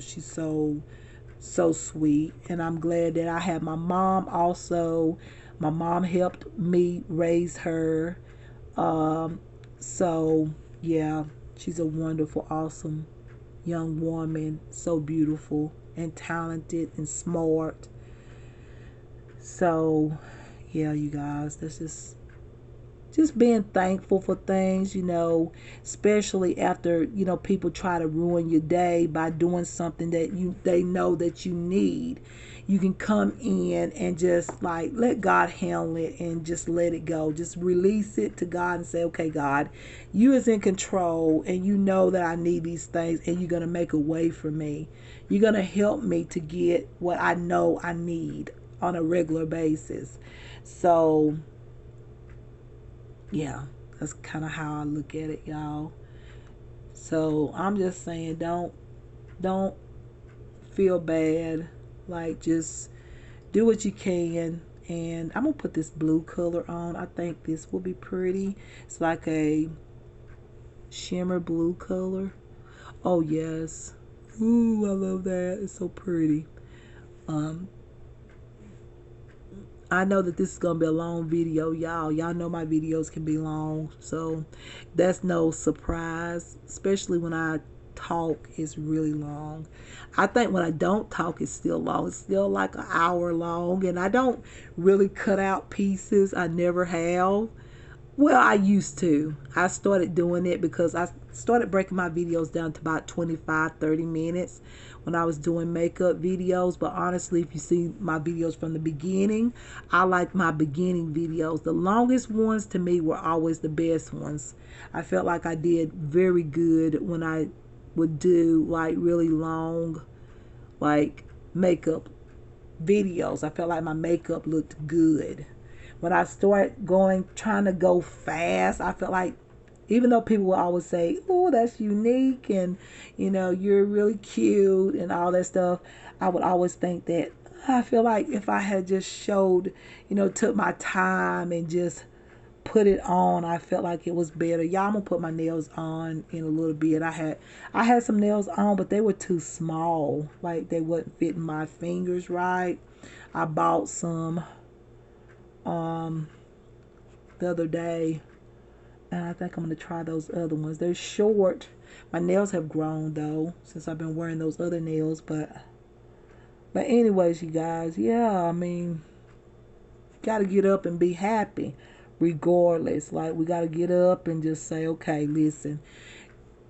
sweet, and I'm glad that I have my mom also. My mom helped me raise her. Um, so yeah, she's a wonderful, awesome young woman, so beautiful and talented and smart. So, yeah, you guys, that's just being thankful for things, especially after, people try to ruin your day by doing something that they know that you need. You can come in and just like let God handle it and just let it go. Just release it to God and say, okay, God, you is in control, and you know that I need these things, and you're going to make a way for me. You're going to help me to get what I know I need on a regular basis. So, yeah, that's kind of how I look at it, y'all. So I'm just saying, don't feel bad. Like, just do what you can. And I'm gonna put this blue color on. I think this will be pretty. It's like a shimmer blue color. Oh yes. Ooh, I love that. It's so pretty. Um, I know that this is gonna be a long video, y'all. Y'all know my videos can be long, so that's no surprise. Especially when I talk, it's really long. I think when I don't talk, it's still long. It's still like an hour long, and I don't really cut out pieces. I never have. Well, I used to. I started doing it because I started breaking my videos down to about 25, 30 minutes when I was doing makeup videos. But honestly, if you see my videos from the beginning, I like my beginning videos. The longest ones to me were always the best ones. I felt like I did very good when I would do like really long like makeup videos. I felt like my makeup looked good. When I start trying to go fast, I felt like, even though people will always say, oh, that's unique, and you're really cute and all that stuff, I would always think that I feel like if I had just showed, took my time and just put it on, I felt like it was better. Y'all, I'm gonna put my nails on in a little bit. I had some nails on, but they were too small. Like, they wasn't fitting my fingers right. I bought some um the other day, And I think I'm going to try those other ones. They're short. My nails have grown, though, since I've been wearing those other nails. But anyways, you guys, yeah, I mean, got to get up and be happy regardless. Like, we got to get up and just say, okay, listen,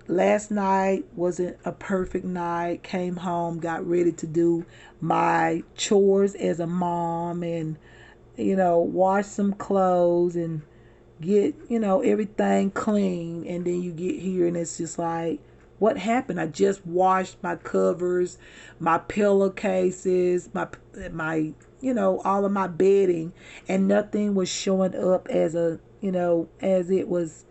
last night wasn't a perfect night. Came home, got ready to do my chores as a mom and, wash some clothes and get, everything clean. And then you get here and it's just like, what happened? I just washed my covers, my pillowcases, my all of my bedding, and nothing was showing up as it was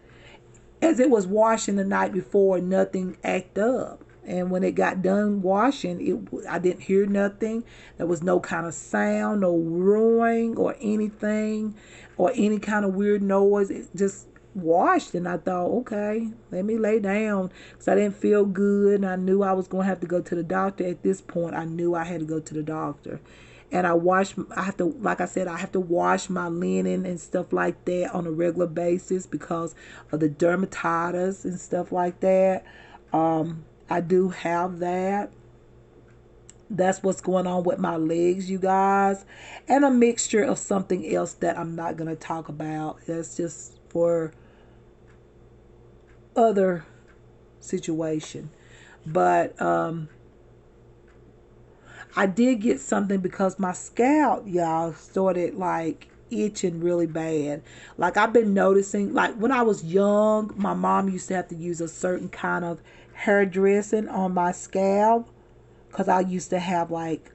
washing the night before. Nothing acted up. And when it got done washing, I didn't hear nothing. There was no kind of sound, no roaring or anything, or any kind of weird noise. It just washed, and I thought, okay, let me lay down, because I didn't feel good, and I knew I was going to have to go to the doctor. At this point, I knew I had to go to the doctor. And I have to, like I said, I have to wash my linen and stuff like that on a regular basis because of the dermatitis and stuff like that. I do have that. That's what's going on with my legs, you guys. And a mixture of something else that I'm not going to talk about. That's just for other situation. But I did get something because my scalp, y'all, started like itching really bad. Like, I've been noticing, like when I was young, my mom used to have to use a certain kind of hair dressing on my scalp because I used to have like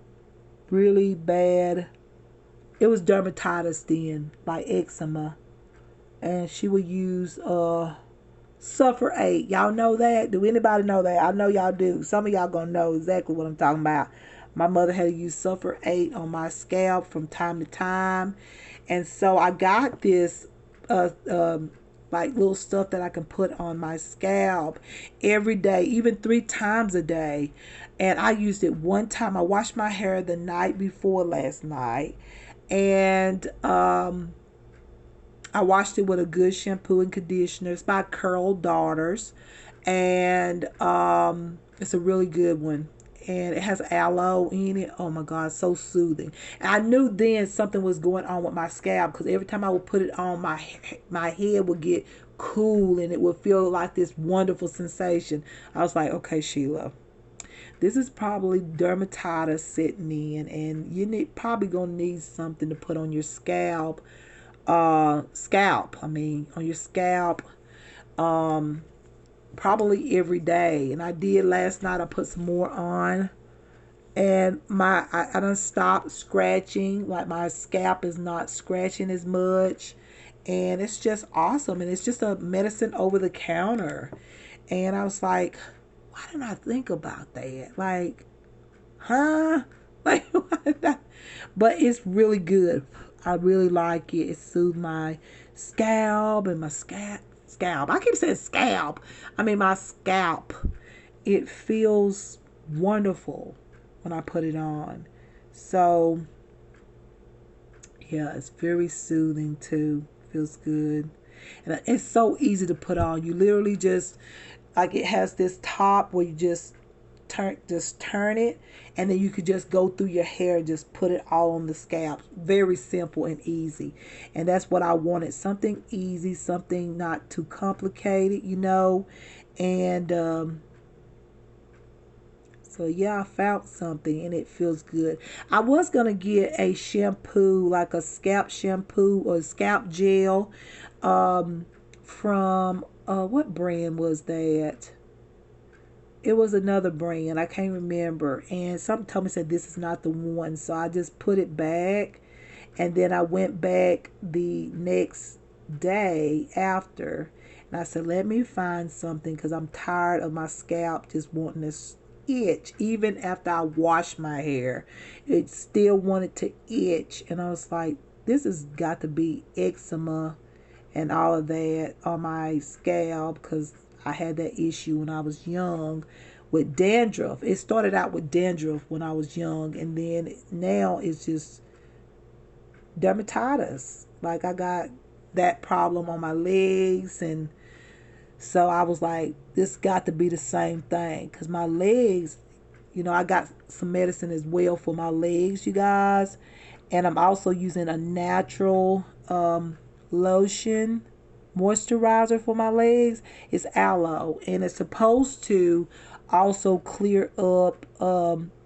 really bad, it was dermatitis then, like eczema. And she would use Suffer 8. Y'all know that? Do anybody know that? I know y'all do. Some of y'all gonna know exactly what I'm talking about. My mother had to use Suffer 8 on my scalp from time to time. And so I got this like little stuff that I can put on my scalp every day, even 3 times a day. And I used it one time. I washed my hair the night before last night. And I washed it with a good shampoo and conditioner. It's by Curl Daughters. And it's a really good one. And it has aloe in it. Oh my God, so soothing. And I knew then something was going on with my scalp, because every time I would put it on, my head would get cool and it would feel like this wonderful sensation. I was like, okay, Sheila, this is probably dermatitis sitting in, and you probably gonna need something to put on your scalp. On your scalp. Probably every day. And I did last night. I put some more on, and I done stopped scratching. Like, my scalp is not scratching as much, and it's just awesome. And it's just a medicine over the counter. And I was like, why didn't I think about that? Like, huh? Like, but it's really good. I really like it. It soothes my scalp and my scalp. I keep saying scalp. I mean my scalp. It feels wonderful when I put it on. So, yeah, it's very soothing too. Feels good. And it's so easy to put on. You literally just, like, it has this top where you just turn it, and then you could just go through your hair, just put it all on the scalp. Very simple and easy. And that's what I wanted. Something easy, something not too complicated, and so yeah, I found something and it feels good. I was gonna get a shampoo, like a scalp shampoo or scalp gel, from what brand was that? It was another brand. I can't remember. And something told me, said this is not the one. So I just put it back. And then I went back the next day after. And I said, let me find something, because I'm tired of my scalp just wanting to itch. Even after I wash my hair, it still wanted to itch. And I was like, this has got to be eczema and all of that on my scalp, because I had that issue when I was young with dandruff. It started out with dandruff when I was young, and then now it's just dermatitis. Like, I got that problem on my legs, and so I was like, this got to be the same thing, because my legs, I got some medicine as well for my legs, you guys. And I'm also using a natural lotion moisturizer for my legs. It's aloe, and it's supposed to also clear up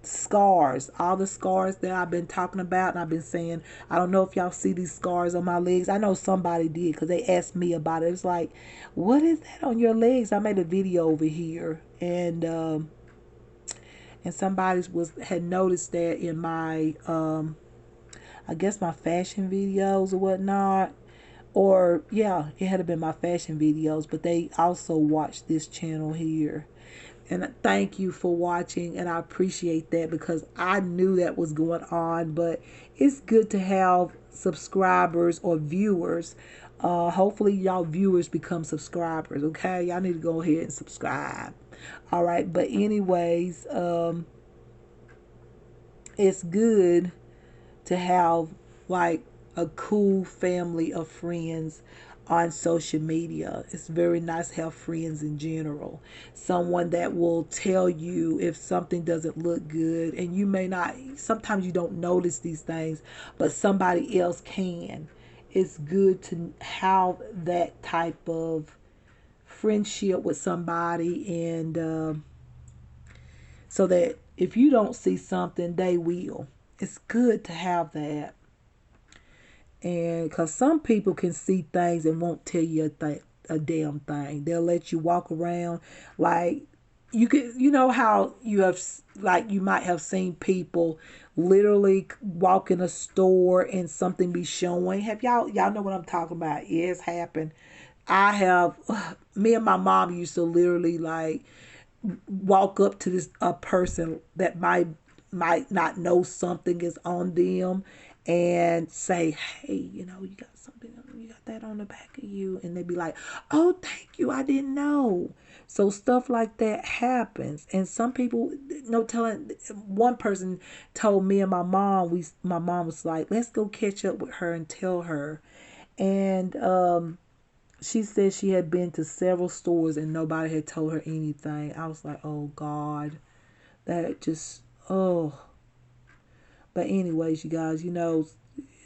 scars, all the scars that I've been talking about. And I've been saying, I don't know if y'all see these scars on my legs. I know somebody did, because they asked me about it. It's like, what is that on your legs? I made a video over here, and somebody had noticed that in my I guess my fashion videos or whatnot. Or yeah, it had been my fashion videos, but they also watched this channel here. And thank you for watching, and I appreciate that, because I knew that was going on. But it's good to have subscribers or viewers. Hopefully y'all viewers become subscribers, okay? Y'all need to go ahead and subscribe. All right, but anyways, it's good to have like a cool family of friends on social media. It's very nice to have friends in general. Someone that will tell you if something doesn't look good, and you may not, sometimes you don't notice these things, but somebody else can. It's good to have that type of friendship with somebody, and so that if you don't see something, they will. It's good to have that. And because some people can see things and won't tell you a damn thing. They'll let you walk around like you could, how you have, like, you might have seen people literally walk in a store and something be showing. Have y'all know what I'm talking about? It's happened. I have. Me and my mom used to literally like walk up to this a person that might not know something is on them, and say, hey, you got something, you got that on the back of you, and they'd be like, oh, thank you, I didn't know. So stuff like that happens, and some people, telling. One person told me and my mom, my mom was like, let's go catch up with her and tell her. And she said she had been to several stores and nobody had told her anything. I was like, oh God, that just, oh. But anyways, you guys,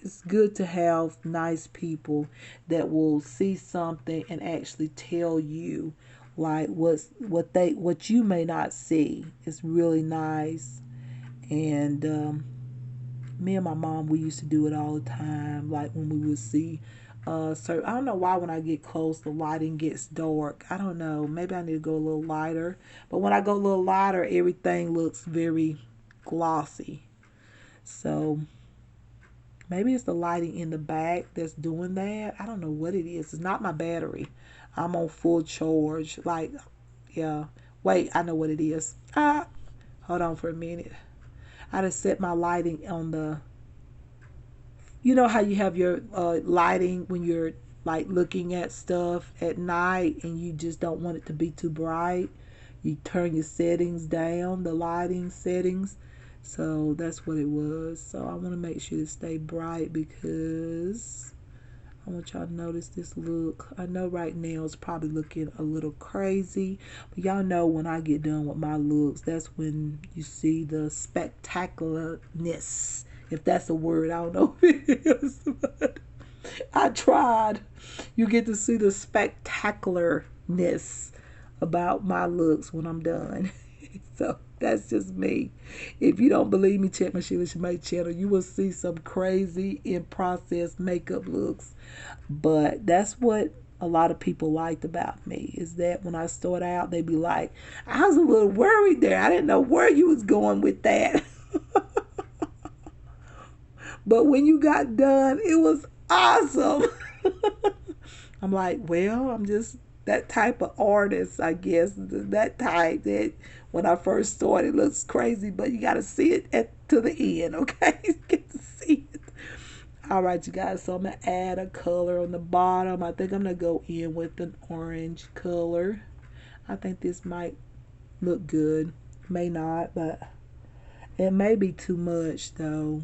it's good to have nice people that will see something and actually tell you like what you may not see. It's really nice. And me and my mom, we used to do it all the time. Like when we would see, so I don't know why when I get close, the lighting gets dark. I don't know. Maybe I need to go a little lighter. But when I go a little lighter, everything looks very glossy. So maybe it's the lighting in the back that's doing that. I don't know what it is. It's not my battery. I'm on full charge. Like, yeah. Wait, I know what it is. Hold on for a minute. I just set my lighting on the, how you have your lighting when you're like looking at stuff at night and you just don't want it to be too bright. You turn your settings down, the lighting settings. So that's what it was. So I want to make sure to stay bright because I want y'all to notice this look. I know right now it's probably looking a little crazy, but y'all know when I get done with my looks, that's when you see the spectacularness. If that's a word, I don't know if it is, but I tried. You get to see the spectacularness about my looks when I'm done. So that's just me. If you don't believe me, check my Sheila Shemay channel. You will see some crazy in process makeup looks. But that's what a lot of people liked about me, is that when I start out, they'd be like, I was a little worried there. I didn't know where you was going with that. But when you got done, it was awesome. I'm like, well, I'm just that type of artist, I guess. That type that when I first started, it looks crazy, but you got to see it to the end, okay? You get to see it. All right, you guys, so I'm going to add a color on the bottom. I think I'm going to go in with an orange color. I think this might look good. May not, but it may be too much, though.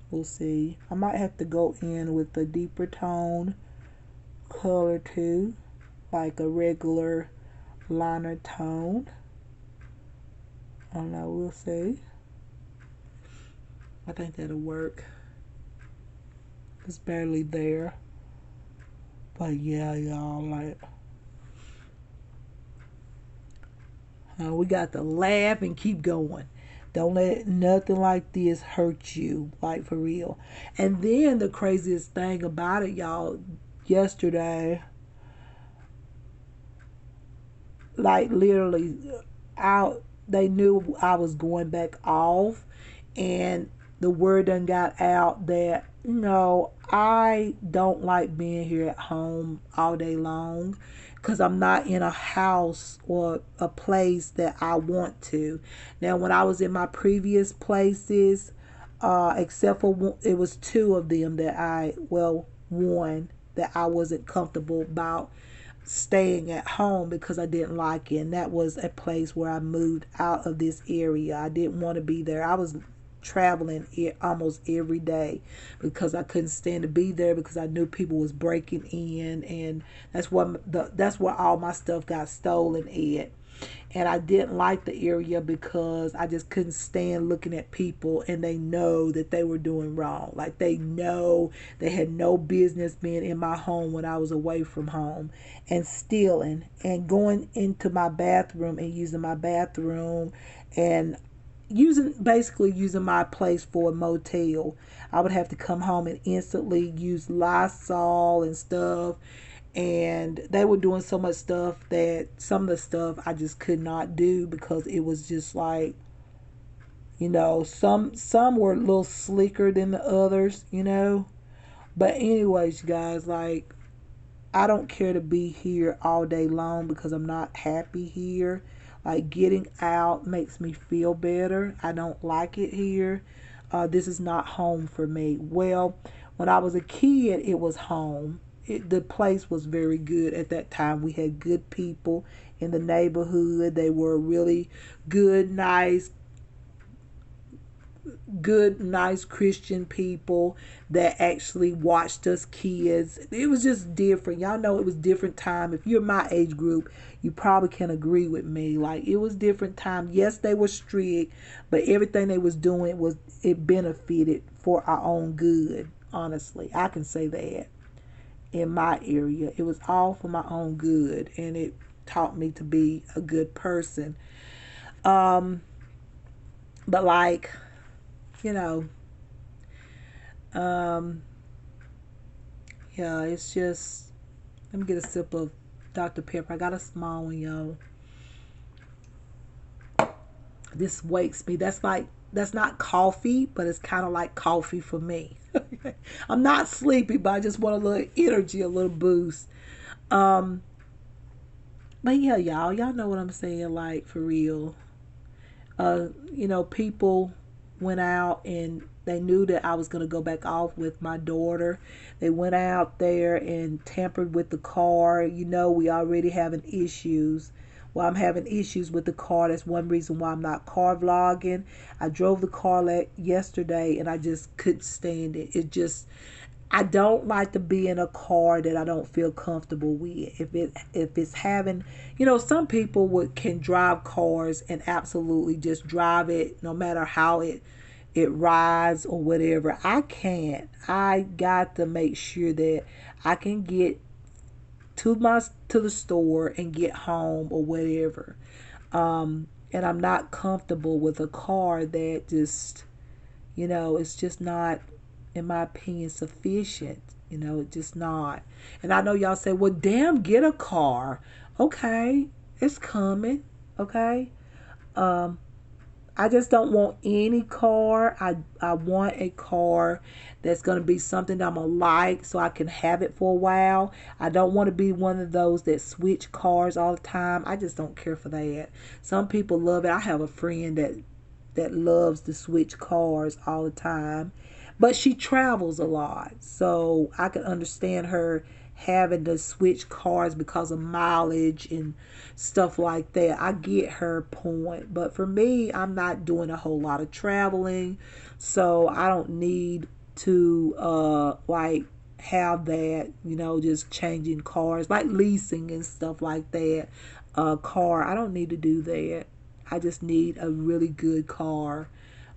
We'll see. I might have to go in with a deeper tone color too, like a regular liner tone. I don't know, we'll see. I think that'll work. It's barely there. But yeah, y'all, like, we got to laugh and keep going. Don't let nothing like this hurt you, like for real. And then the craziest thing about it, y'all, yesterday, like literally, they knew I was going back off, and the word done got out that, I don't like being here at home all day long because I'm not in a house or a place that I want to. Now, when I was in my previous places, except for one, it was two of them that one that I wasn't comfortable about staying at home because I didn't like it. And that was a place where I moved out of this area. I didn't want to be there. I was traveling almost every day because I couldn't stand to be there because I knew people was breaking in, and that's where all my stuff got stolen at. And I didn't like the area because I just couldn't stand looking at people and they know that they were doing wrong. Like they know they had no business being in my home when I was away from home and stealing and going into my bathroom and using my bathroom and basically using my place for a motel. I would have to come home and instantly use Lysol and stuff, and they were doing so much stuff that some of the stuff I just could not do because it was just like, some were a little slicker than the others. But anyways, guys, like, I don't care to be here all day long because I'm not happy here. Like, getting out makes me feel better. I don't like it here. This is not home for me. Well, when I was a kid, it was home. The place was very good at that time. We had good people in the neighborhood. They were really nice Christian people that actually watched us kids. It was just different. Y'all know it was different time. If you're my age group, you probably can agree with me. Like, it was different time. Yes, they were strict, but everything they was doing it benefited for our own good. Honestly, I can say that. In my area, it was all for my own good, and it taught me to be a good person. But like, you know, yeah, it's just, let me get a sip of Dr. Pepper. I got a small one, y'all. This wakes me. That's not coffee, but it's kind of like coffee for me. I'm not sleepy, but I just want a little energy, a little boost. But yeah, y'all know what I'm saying, like, for real. People went out and they knew that I was going to go back off with my daughter. They went out there and tampered with the car. We already having issues. Well, I'm having issues with the car. That's one reason why I'm not car vlogging. I drove the car yesterday and I just couldn't stand it. I don't like to be in a car that I don't feel comfortable with. If it's having, some people can drive cars and absolutely just drive it no matter how it rides or whatever. I can't. I got to make sure that I can get to the store and get home or whatever. And I'm not comfortable with a car that just, it's just not, in my opinion, sufficient. It's just not. And I know y'all say, well, damn, get a car. Okay, it's coming. Okay. I just don't want any car. I want a car that's going to be something I'm going to like so I can have it for a while. I don't want to be one of those that switch cars all the time. I just don't care for that. Some people love it. I have a friend that loves to switch cars all the time. But she travels a lot. So I can understand her having to switch cars because of mileage and stuff like that. I get her point. But for me, I'm not doing a whole lot of traveling. So I don't need to have that, you know, just changing cars, like leasing and stuff like that. Car, I don't need to do that. I just need a really good car.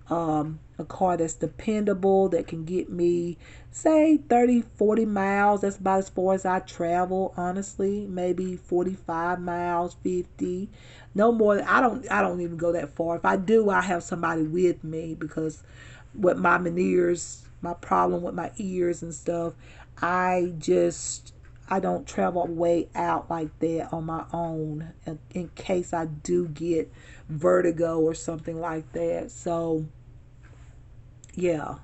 A car that's dependable, that can get me, say, 30, 40 miles. That's about as far as I travel, honestly. Maybe 45 miles, 50. No more. I don't even go that far. If I do, I have somebody with me, because with my ears, my problem with my ears and stuff, I just I don't travel way out like that on my own in case I do get vertigo or something like that. So yeah,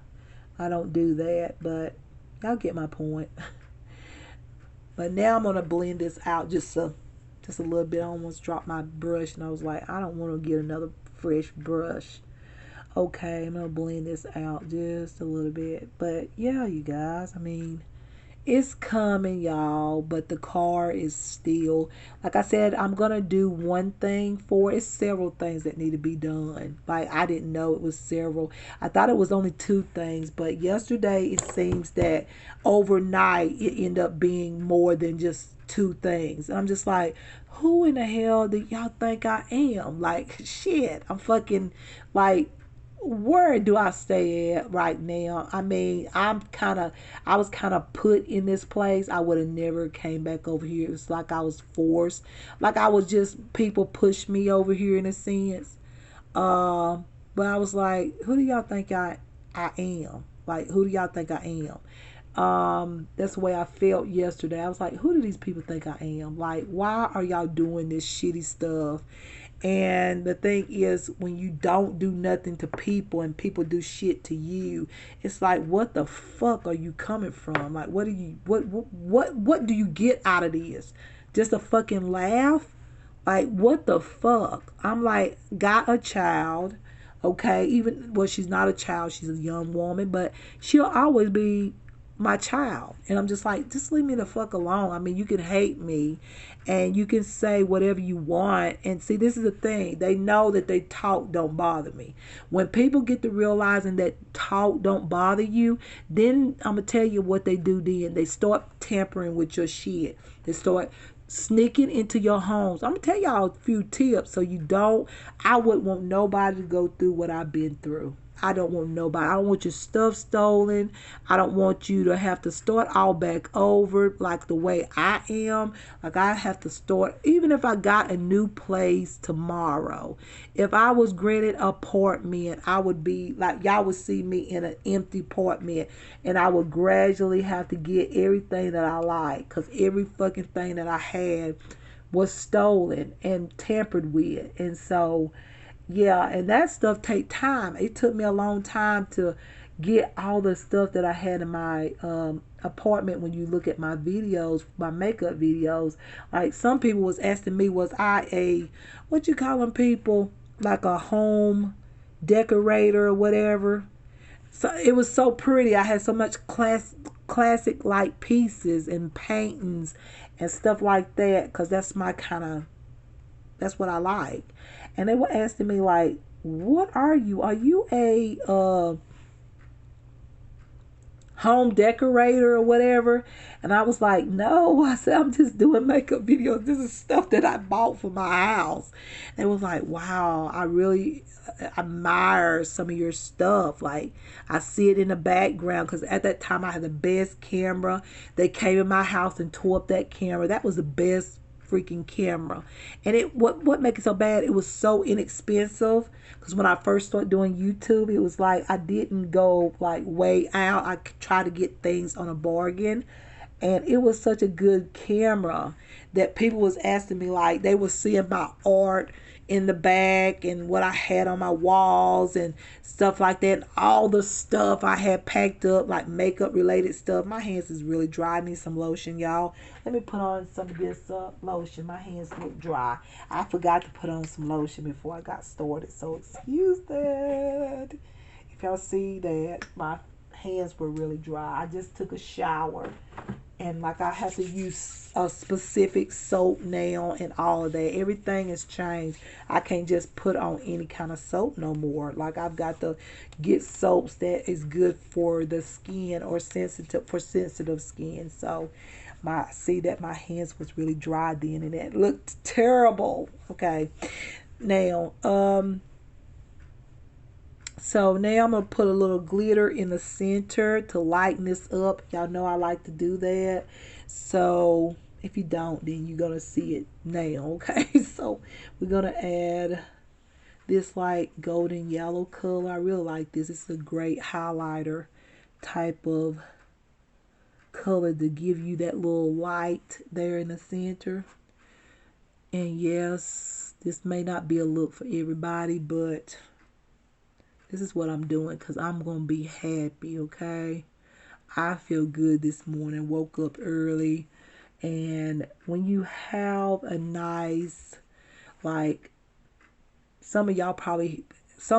I don't do that, but y'all get my point. But now I'm gonna blend this out just a little bit. I almost dropped my brush, and I was like, I don't want to get another fresh brush. Okay, I'm gonna blend this out just a little bit. But yeah, you guys, I mean, it's coming, y'all, but the car is still, like I said, I'm gonna do one thing for it. It's several things that need to be done. Like, I didn't know it was several. I thought it was only two things, but yesterday it seems that overnight it ended up being more than just two things. And I'm just like, who in the hell do y'all think I am? Like, shit, I'm fucking, like, where do I stay at right now? I mean, I was kind of put in this place. I would have never came back over here. It's like I was forced. Like I was just, people pushed me over here in a sense. But I was like, who do y'all think I am? Like, who do y'all think I am? That's the way I felt yesterday. I was like, who do these people think I am? Like, why are y'all doing this shitty stuff? And the thing is, when you don't do nothing to people and people do shit to you, it's like, what the fuck are you coming from? Like, what do you get out of this? Just a fucking laugh? Like, what the fuck? I'm like, got a child, okay? Even, well, she's not a child, she's a young woman, but she'll always be my child. And I'm just like, just leave me the fuck alone. I mean, you can hate me and you can say whatever you want. And see, this is the thing. They know that they talk don't bother me. When people get to realizing that talk don't bother you, then I'm going to tell you what they do then. They start tampering with your shit. They start sneaking into your homes. I'm going to tell y'all a few tips so you don't. I wouldn't want nobody to go through what I've been through. I don't want nobody. I don't want your stuff stolen. I don't want you to have to start all back over like the way I am. Like, I have to start, even if I got a new place tomorrow. If I was granted an apartment, I would be like, y'all would see me in an empty apartment, and I would gradually have to get everything that I like, because every fucking thing that I had was stolen and tampered with. And so yeah, and that stuff take time. It took me a long time to get all the stuff that I had in my apartment. When you look at my videos, my makeup videos, like some people was asking me, was I a, what you call them people, like a home decorator or whatever. So it was so pretty. I had so much classic like pieces and paintings and stuff like that, because that's my kind of, that's what I like. And they were asking me like, what are you? Are you a home decorator or whatever? And I was like, no. I said, I'm just doing makeup videos. This is stuff that I bought for my house. And it was like, wow, I really admire some of your stuff. Like, I see it in the background, because at that time I had the best camera. They came in my house and tore up that camera. That was the best freaking camera. And it, what make it so bad, it was so inexpensive, because when I first started doing YouTube, it was like I didn't go like way out. I tried to get things on a bargain, and it was such a good camera that people was asking me, like, they was seeing my art in the back and what I had on my walls and stuff like that. And all the stuff I had packed up, like makeup related stuff. My hands is really dry. I need some lotion, y'all. Let me put on some of this lotion. My hands look dry. I forgot to put on some lotion before I got started, so excuse that. If y'all see that my hands were really dry. I just took a shower, and like I have to use a specific soap now and all of that. Everything has changed. I can't just put on any kind of soap no more. Like I've got to get soaps that is good for the skin or sensitive skin. So see that my hands was really dry then and it looked terrible. Okay. Now, so now I'm going to put a little glitter in the center to lighten this up. Y'all know I like to do that. So if you don't, then you're going to see it now, okay? So we're going to add this like golden yellow color. I really like this. It's a great highlighter type of color to give you that little light there in the center. And yes, this may not be a look for everybody, but this is what I'm doing because I'm going to be happy, okay? I feel good this morning. Woke up early. And when you have a nice, like, some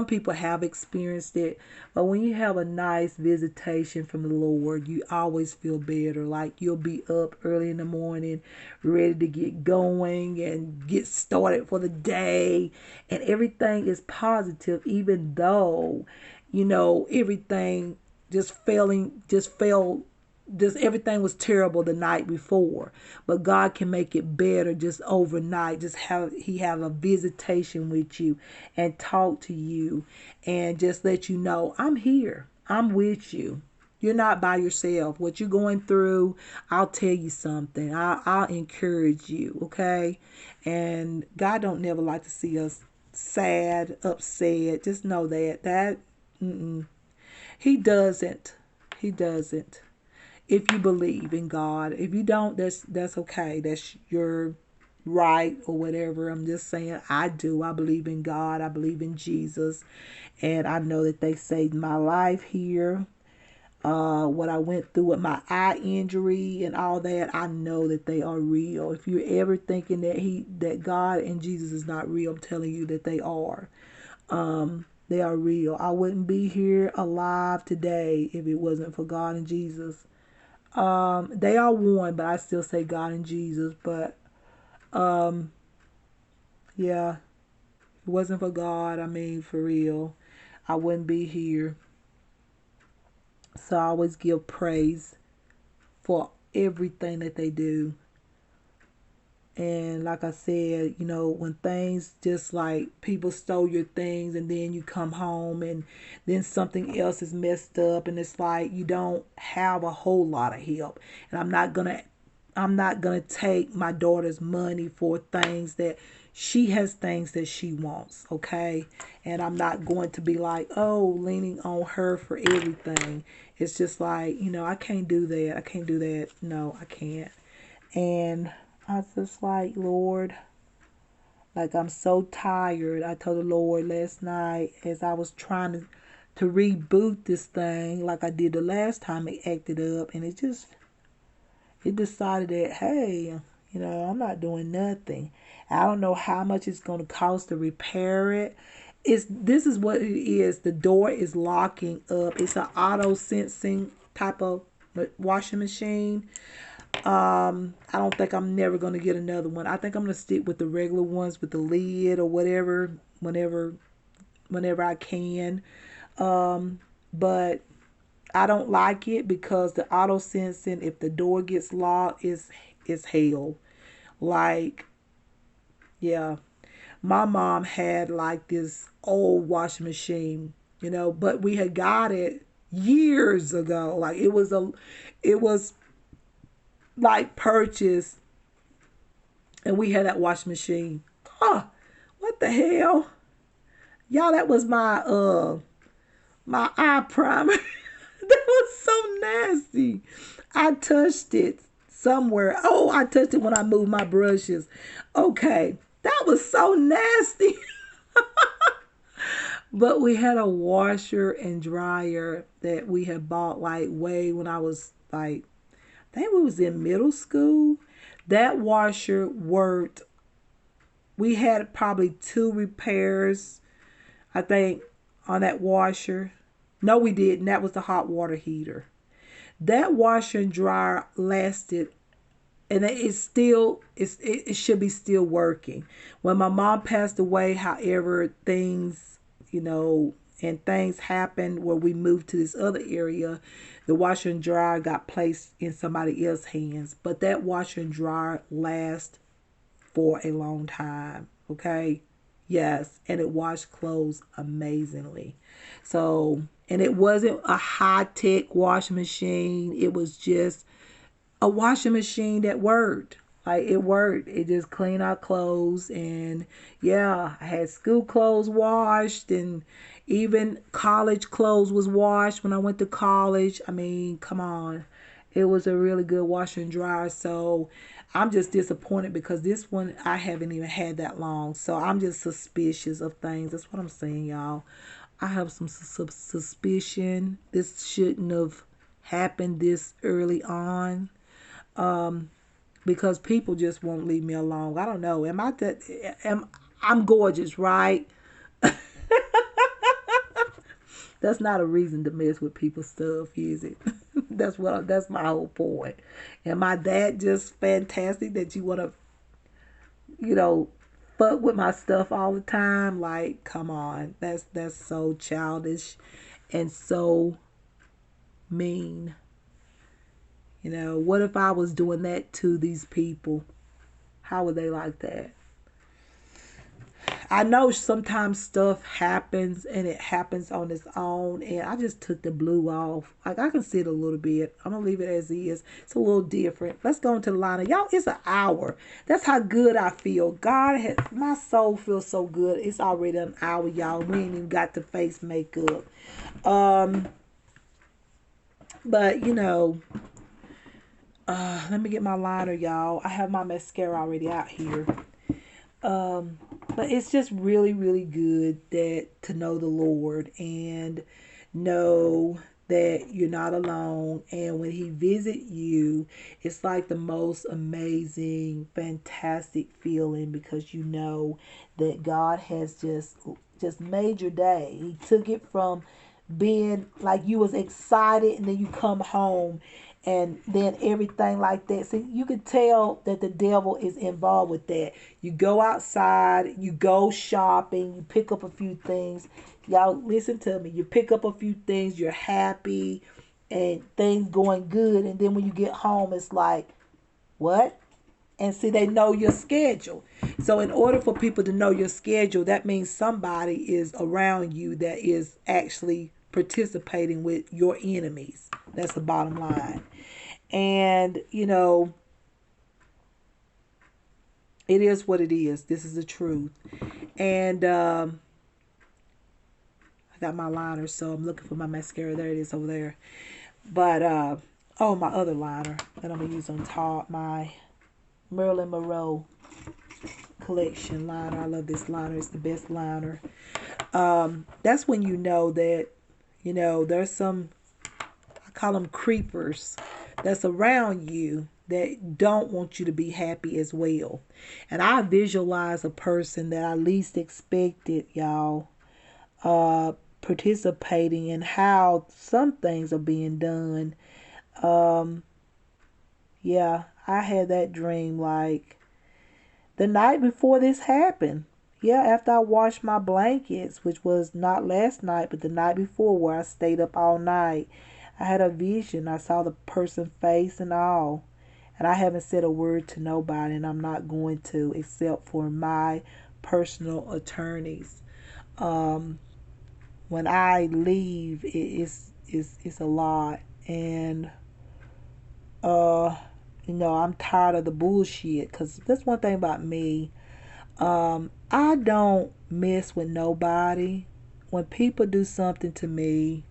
people have experienced it, but when you have a nice visitation from the Lord, you always feel better. Like you'll be up early in the morning, ready to get going and get started for the day, and everything is positive, even though, everything just everything was terrible the night before, but God can make it better just overnight. Just have a visitation with you and talk to you and just let you know, I'm here, I'm with you, you're not by yourself. What you're going through, I'll tell you something. I'll encourage you, okay? And God don't never like to see us sad, upset. Just know that he doesn't. He doesn't. If you believe in God. If you don't, that's okay. That's your right or whatever. I'm just saying I do. I believe in God. I believe in Jesus. And I know that they saved my life here. What I went through with my eye injury and all that, I know that they are real. If you're ever thinking that God and Jesus is not real, I'm telling you that they are. They are real. I wouldn't be here alive today if it wasn't for God and Jesus. They are one, but I still say God and Jesus. But yeah, if it wasn't for God, for real, I wouldn't be here. So I always give praise for everything that they do. And like I said, when things just like people stole your things and then you come home and then something else is messed up and it's like you don't have a whole lot of help. And I'm not gonna take my daughter's money for things that she has things that she wants, okay? And I'm not going to be like, leaning on her for everything. It's just like, I can't do that. I can't do that. No, I can't. And I was just like, Lord, like I'm so tired. I told the Lord last night as I was trying to reboot this thing like I did the last time it acted up, and it decided that, hey, I'm not doing nothing. I don't know how much it's going to cost to repair it. This is what it is. The door is locking up. It's an auto sensing type of washing machine. I don't think I'm never going to get another one. I think I'm going to stick with the regular ones with the lid or whatever whenever I can. But I don't like it because the auto sensing, if the door gets locked, is hell. Like, yeah. My mom had like this old washing machine, but we had got it years ago. Like it was like purchased, and we had that washing machine. What the hell? Y'all, that was my eye primer. That was so nasty. I touched it somewhere. Oh, I touched it when I moved my brushes. Okay, that was so nasty. But we had a washer and dryer that we had bought like way when I was like, I think we was in middle school. That washer worked. We had probably 2 repairs, I think, on that washer. No, we didn't. That was the hot water heater. That washer and dryer lasted, and it should be still working. When my mom passed away, however, things, and things happened where we moved to this other area. The washer and dryer got placed in somebody else's hands, but that washer and dryer lasts for a long time. Okay. Yes, and it washed clothes amazingly. So, and it wasn't a high tech washing machine. It was just a washing machine that worked. Like, it worked. It just cleaned our clothes. And yeah, I had school clothes washed, and even college clothes was washed when I went to college. I mean, come on. It was a really good washer and dryer. So I'm just disappointed because this one I haven't even had that long. So I'm just suspicious of things. That's what I'm saying, y'all. I have some suspicion. This shouldn't have happened this early on, because people just won't leave me alone. I don't know. Am I that? I'm gorgeous, right? That's not a reason to mess with people's stuff, is it? That's my whole point. Am I that just fantastic that you want to, you know, fuck with my stuff all the time? Like, come on. That's so childish and so mean. What if I was doing that to these people? How would they like that? I know sometimes stuff happens and it happens on its own, and I just took the blue off. Like, I can see it a little bit. I'm gonna leave it as is. It's a little different. Let's go into the liner. Y'all, it's an hour. That's how good I feel. My soul feels so good. It's already an hour, y'all. We ain't even got the face makeup. But let me get my liner, y'all. I have my mascara already out here. But it's just really, really good to know the Lord and know that you're not alone. And when He visit you, it's like the most amazing, fantastic feeling, because you know that God has just made your day. He took it from being like you was excited, and then you come home and then everything like that. So you could tell that the devil is involved with that. You go outside, you go shopping, you pick up a few things. Y'all, listen to me. You pick up a few things, you're happy, and things going good. And then when you get home, it's like, what? And see, they know your schedule. So in order for people to know your schedule, that means somebody is around you that is actually participating with your enemies. That's the bottom line. And, it is what it is. This is the truth. And I got my liner, so I'm looking for my mascara. There it is over there. But, my other liner that I'm going to use on top, my Merlin Monroe collection liner. I love this liner. It's the best liner. That's when you know that, there's some, I call them creepers, that's around you that don't want you to be happy as well. And I visualize a person that I least expected, y'all, participating in how some things are being done. Yeah, I had that dream like the night before this happened. Yeah, after I washed my blankets, which was not last night, but the night before, where I stayed up all night, I had a vision. I saw the person's face and all. And I haven't said a word to nobody, and I'm not going to, except for my personal attorneys. When I leave, it's a lot. And, I'm tired of the bullshit. Because that's one thing about me. I don't mess with nobody. When people do something to me,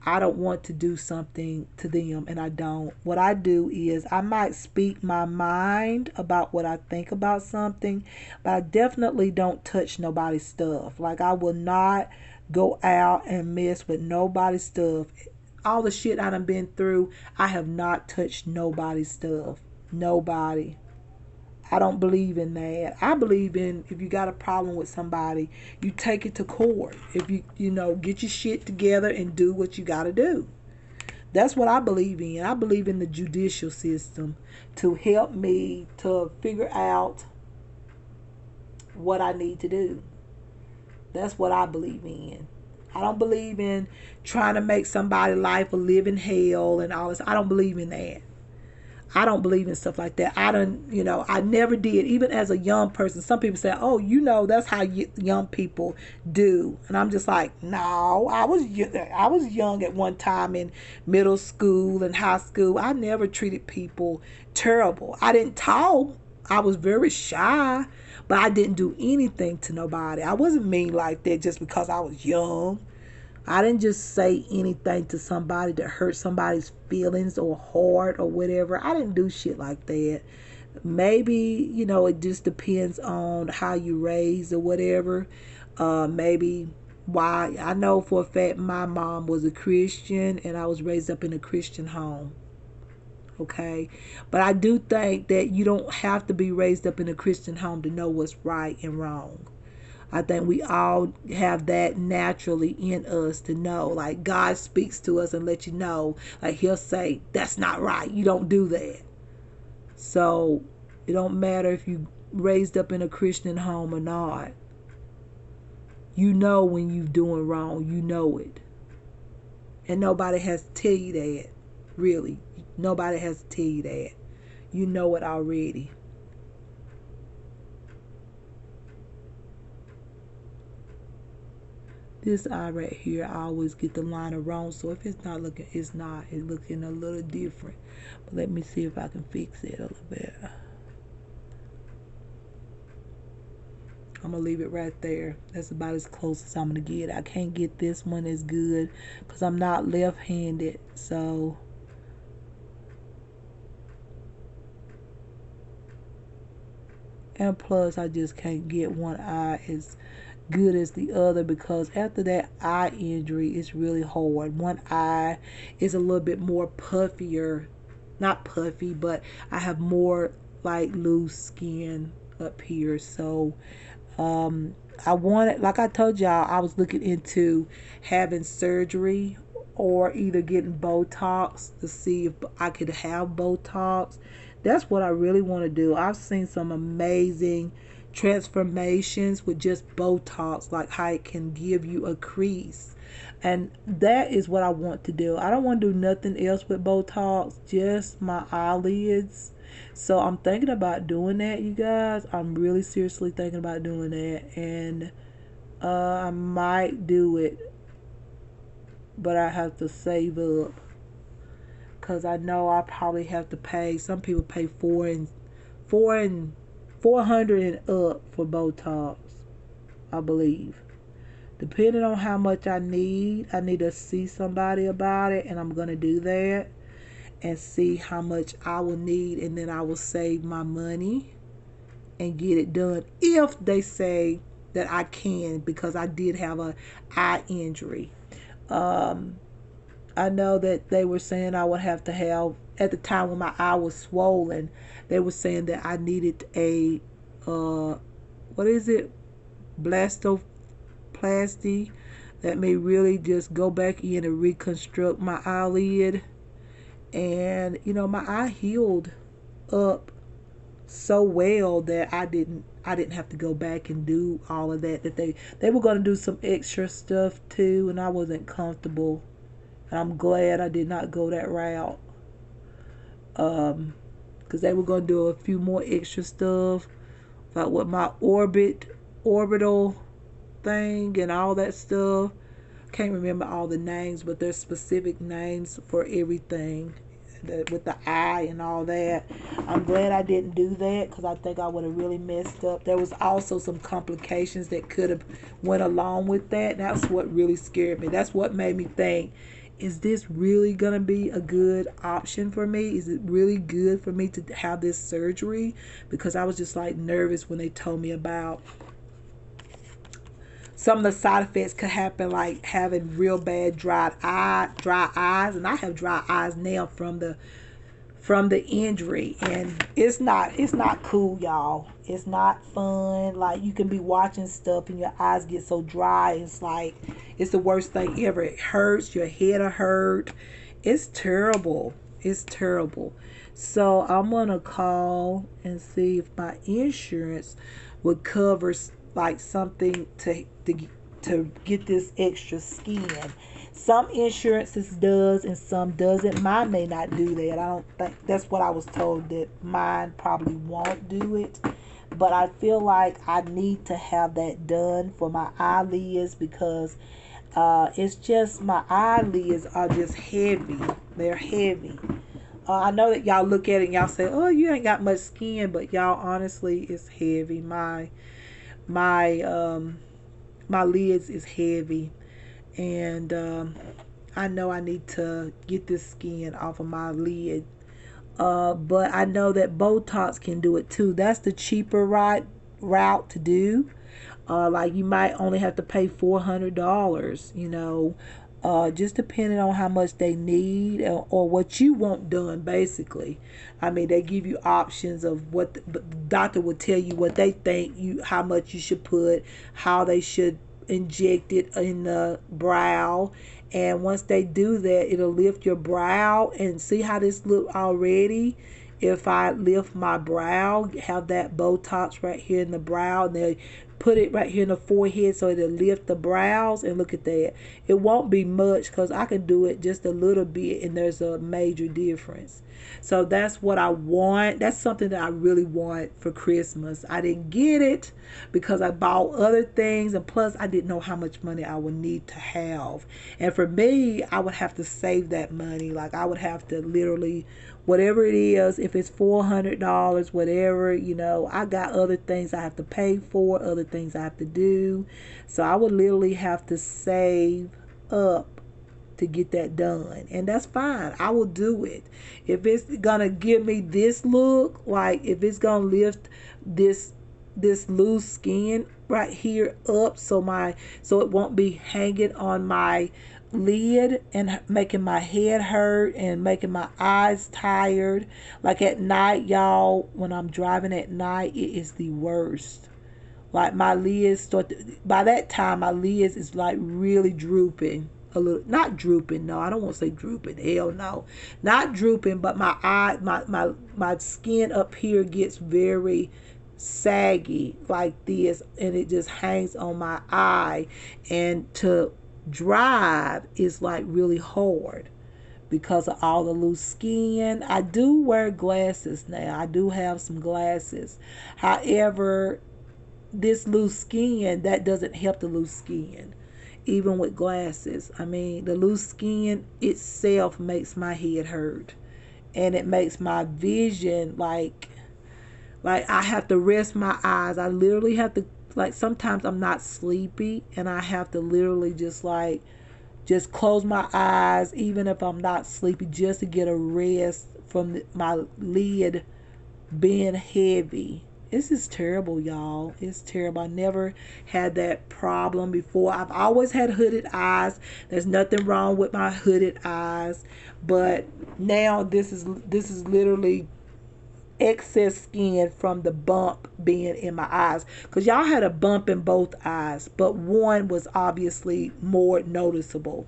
I don't want to do something to them, and I don't. What I do is I might speak my mind about what I think about something, but I definitely don't touch nobody's stuff. Like, I will not go out and mess with nobody's stuff. All the shit I done been through, I have not touched nobody's stuff. Nobody. I don't believe in that. I believe in, if you got a problem with somebody, you take it to court. If you get your shit together and do what you got to do. That's what I believe in. I believe in the judicial system to help me to figure out what I need to do. That's what I believe in. I don't believe in trying to make somebody's life a living hell and all this. I don't believe in that. I don't believe in stuff like that. I never did. Even as a young person, some people say, "Oh, that's how young people do," and I'm just like, "No, I was young at one time in middle school and high school. I never treated people terrible. I didn't talk. I was very shy, but I didn't do anything to nobody. I wasn't mean like that just because I was young. I didn't just say anything to somebody that hurt somebody's feelings or heart or whatever. I didn't do shit like that. Maybe, it just depends on how you raised or whatever. Maybe why. I know for a fact my mom was a Christian and I was raised up in a Christian home. Okay. But I do think that you don't have to be raised up in a Christian home to know what's right and wrong. I think we all have that naturally in us to know. Like God speaks to us and let you know. Like He'll say, that's not right. You don't do that. So it don't matter if you raised up in a Christian home or not. You know when you're doing wrong. You know it. And nobody has to tell you that. Really. Nobody has to tell you that. You know it already. This eye right here, I always get the liner wrong. So if it's not looking, it's not. It's looking a little different. But let me see if I can fix it a little bit. I'm going to leave it right there. That's about as close as I'm going to get. I can't get this one as good because I'm not left-handed. So and plus I just can't get one eye as good as the other because after that eye injury it's really hard. One eye is a little bit more puffier, not puffy, but I have more like loose skin up here. So I wanted, like I told y'all, I was looking into having surgery or either getting Botox to see if I could have Botox. That's what I really want to do. I've seen some amazing transformations with just Botox, like how it can give you a crease. And that is what I want to do. I don't want to do nothing else with Botox, just my eyelids. So I'm thinking about doing that, you guys. I'm really seriously thinking about doing that. And I might do it, but I have to save up. Because I know I probably have to pay. Some people pay $400 and up for Botox, I believe. Depending on how much I need to see somebody about it, and I'm going to do that and see how much I will need, and then I will save my money and get it done if they say that I can, because I did have a eye injury. I know that they were saying I would have to have, at the time when my eye was swollen, they were saying that I needed a what is it, blastoplasty, that may really just go back in and reconstruct my eyelid. And my eye healed up so well that I didn't have to go back and do all of that. That they were going to do some extra stuff too, and I wasn't comfortable. And I'm glad I did not go that route, because they were going to do a few more extra stuff, like with my orbital thing and all that stuff. Can't remember all the names, but there's specific names for everything with the eye and all that. I'm glad I didn't do that, because I think I would have really messed up. There was also some complications that could have went along with that. That's what really scared me. That's what made me think, is this really going to be a good option for me? Is it really good for me to have this surgery? Because I was just like nervous when they told me about some of the side effects could happen, like having real bad dry eyes, and I have dry eyes now from the injury, and it's not cool, y'all. It's not fun. Like, you can be watching stuff and your eyes get so dry. It's like, it's the worst thing ever. It hurts. Your head will hurt, It's terrible. It's terrible. So I'm gonna call and see if my insurance would cover like something to get this extra skin. Some insurances does and some doesn't. Mine may not do that. I don't think that's what I was told, that mine probably won't do it. But I feel like I need to have that done for my eyelids because it's just my eyelids are just heavy. They're heavy. I know that y'all look at it and y'all say, "Oh, you ain't got much skin," but y'all, honestly, it's heavy. My my lids is heavy, and I know I need to get this skin off of my lid. But I know that Botox can do it too. That's the cheaper route to do. Like you might only have to pay $400, just depending on how much they need or what you want done, basically. I mean, they give you options of what the doctor would tell you what they think how much you should put, how they should inject it in the brow. And once they do that, it'll lift your brow. And see how this look already? If I lift my brow, have that Botox right here in the brow, and they put it right here in the forehead so it'll lift the brows, and look at that. It won't be much because I can do it just a little bit and there's a major difference. So that's what I want. That's something that I really want for Christmas. I didn't get it because I bought other things, and plus I didn't know how much money I would need to have. And for me, I would have to save that money. Like I would have to literally, whatever it is, if it's $400, whatever, I got other things I have to pay for, other things I have to do. So I would literally have to save up to get that done. And that's fine. I will do it. If it's gonna give me this look, like if it's gonna lift this loose skin right here up so it won't be hanging on my lid and making my head hurt and making my eyes tired. Like at night, y'all, when I'm driving at night, it is the worst. Like my lids by that time my lids is like really drooping a little. Not drooping, no, I don't want to say drooping, hell no, not drooping, but my skin up here gets very saggy like this, and it just hangs on my eye, and to drive is like really hard because of all the loose skin. I do wear glasses now. I do have some glasses. However, this loose skin, that doesn't help the loose skin. Even with glasses, I mean, the loose skin itself makes my head hurt, and it makes my vision like I have to rest my eyes. I literally have to, like, sometimes I'm not sleepy and I have to literally just close my eyes even if I'm not sleepy, just to get a rest from my lid being heavy. This is terrible, y'all. It's terrible. I never had that problem before. I've always had hooded eyes. There's nothing wrong with my hooded eyes, but now this is literally excess skin from the bump being in my eyes, because y'all had a bump in both eyes, but one was obviously more noticeable.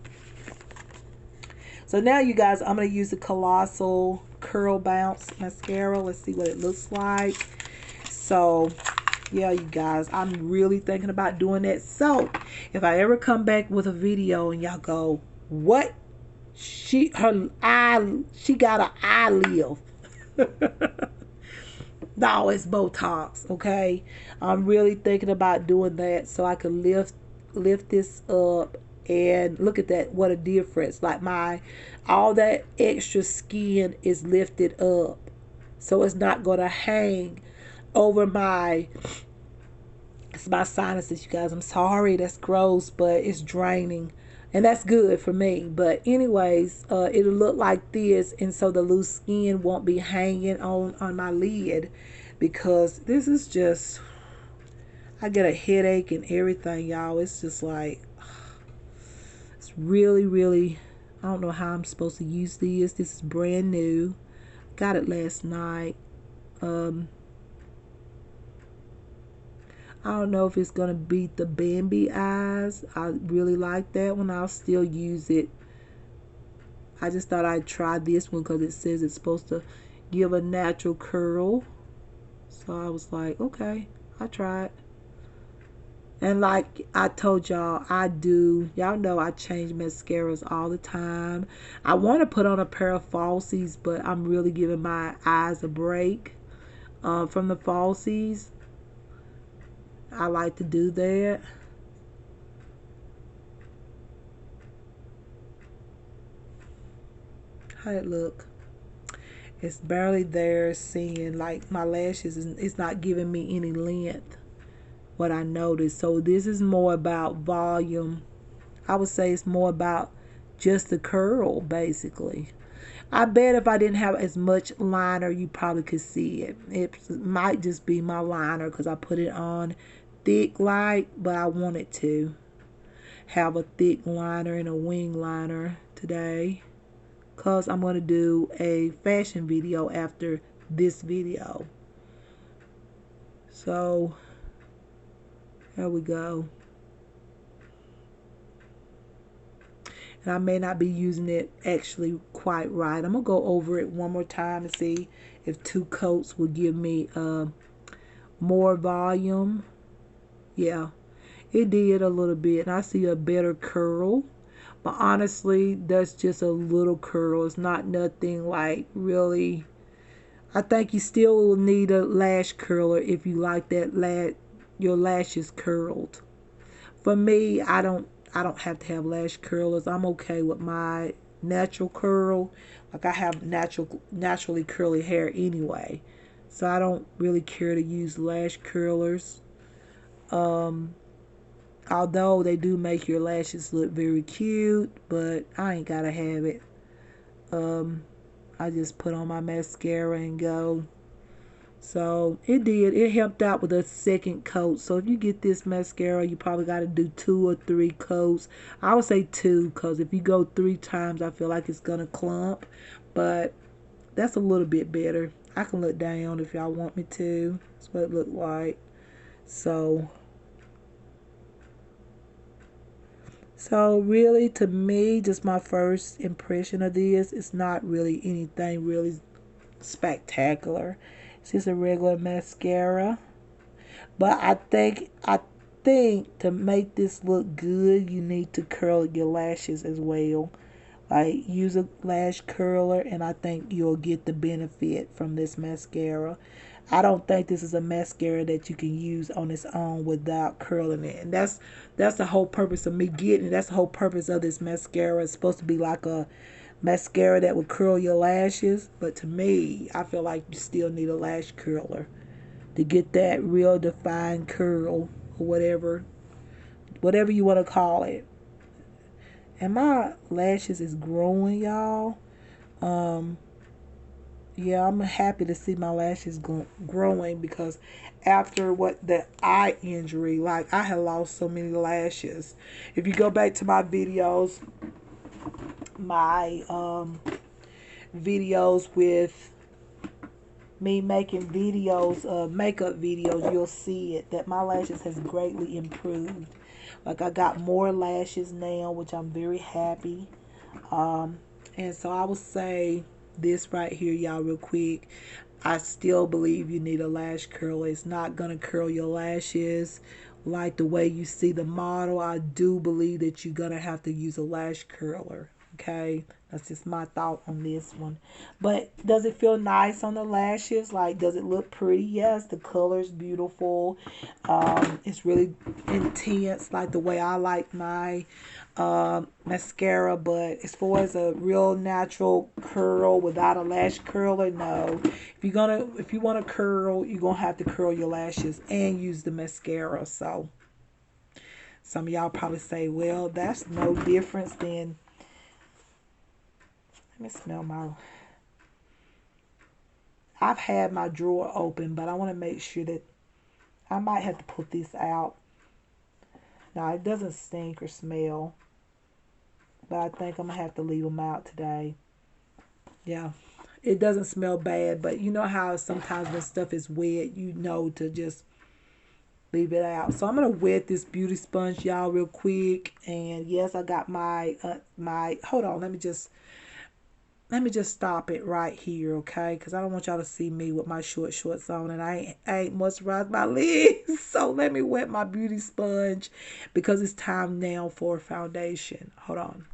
So now, you guys, I'm going to use the Colossal Curl Bounce Mascara. Let's see what it looks like. So yeah, you guys, I'm really thinking about doing that. So if I ever come back with a video and y'all go, what, she got an eye lift. No, it's Botox, okay? I'm really thinking about doing that so I can lift this up, and look at that, what a difference. Like all that extra skin is lifted up, so it's not gonna hang over my sinuses, you guys. I'm sorry, that's gross, but it's draining, and that's good for me. But anyways, it'll look like this, and so the loose skin won't be hanging on my lid, because this is just, I get a headache and everything, y'all. It's just like, it's really, really, I don't know how I'm supposed to use this. This is brand new. Got it last night. I don't know if it's going to beat the Bambi eyes. I really like that one. I'll still use it. I just thought I'd try this one because it says it's supposed to give a natural curl. So I was like, okay, I tried. And like I told y'all, y'all know I change mascaras all the time. I want to put on a pair of falsies, but I'm really giving my eyes a break from the falsies. I like to do that. How it look? It's barely there seeing, like my lashes, it's not giving me any length, what I noticed. So this is more about volume. I would say it's more about just the curl, basically. I bet if I didn't have as much liner, you probably could see it. It might just be my liner because I put it on thick light, but I wanted to have a thick liner and a wing liner today because I'm going to do a fashion video after this video. So, there we go. And I may not be using it actually quite right. I'm going to go over it one more time and see if 2 coats will give me more volume. Yeah, it did a little bit. And I see a better curl. But honestly, that's just a little curl. It's not nothing like really. I think you still will need a lash curler if you like that your lashes curled. For me, I don't have to have lash curlers. I'm okay with my natural curl. Like I have naturally curly hair anyway. So I don't really care to use lash curlers. Although they do make your lashes look very cute, but I ain't gotta have it. I just put on my mascara and go. So it helped out with a second coat. So if you get this mascara, you probably got to do 2 or 3 coats. I would say 2 because if you go 3 times, I feel like it's gonna clump. But that's a little bit better. I can look down if y'all want me to. That's what it looked like. So really, to me, just my first impression of this, it's not really anything really spectacular. It's just a regular mascara. But I think to make this look good, you need to curl your lashes as well. Like use a lash curler, and I think you'll get the benefit from this mascara. I don't think this is a mascara that you can use on its own without curling it. And that's the whole purpose of me getting it. That's the whole purpose of this mascara. It's supposed to be like a mascara that would curl your lashes. But to me, I feel like you still need a lash curler to get that real defined curl or whatever you want to call it. And my lashes is growing, y'all. Yeah, I'm happy to see my lashes growing because after the eye injury, like I had lost so many lashes. If you go back to my videos, my videos with me making videos, makeup videos, you'll see it that my lashes has greatly improved. Like I got more lashes now, which I'm very happy. And so I would say this right here, y'all, real quick. I still believe you need a lash curler. It's not gonna curl your lashes like the way you see the model. I do believe that you're gonna have to use a lash curler. Okay, that's just my thought on this one. But does it feel nice on the lashes? Like, does it look pretty? Yes, the color's beautiful. It's really intense, like the way I like my mascara. But as far as a real natural curl without a lash curler, no. If you want to curl, you're gonna have to curl your lashes and use the mascara. So some of y'all probably say, well, that's no difference than. Let me smell my. I've had my drawer open, but I want to make sure that I might have to put this out. Now, it doesn't stink or smell, but I think I'm going to have to leave them out today. Yeah, it doesn't smell bad, but you know how sometimes when stuff is wet, you know to just leave it out. So I'm going to wet this beauty sponge, y'all, real quick. And yes, I got my, hold on, let me just let me just stop it right here, okay? Because I don't want y'all to see me with my shorts on, and I ain't moisturized my legs. So let me wet my beauty sponge because it's time now for foundation. Hold on.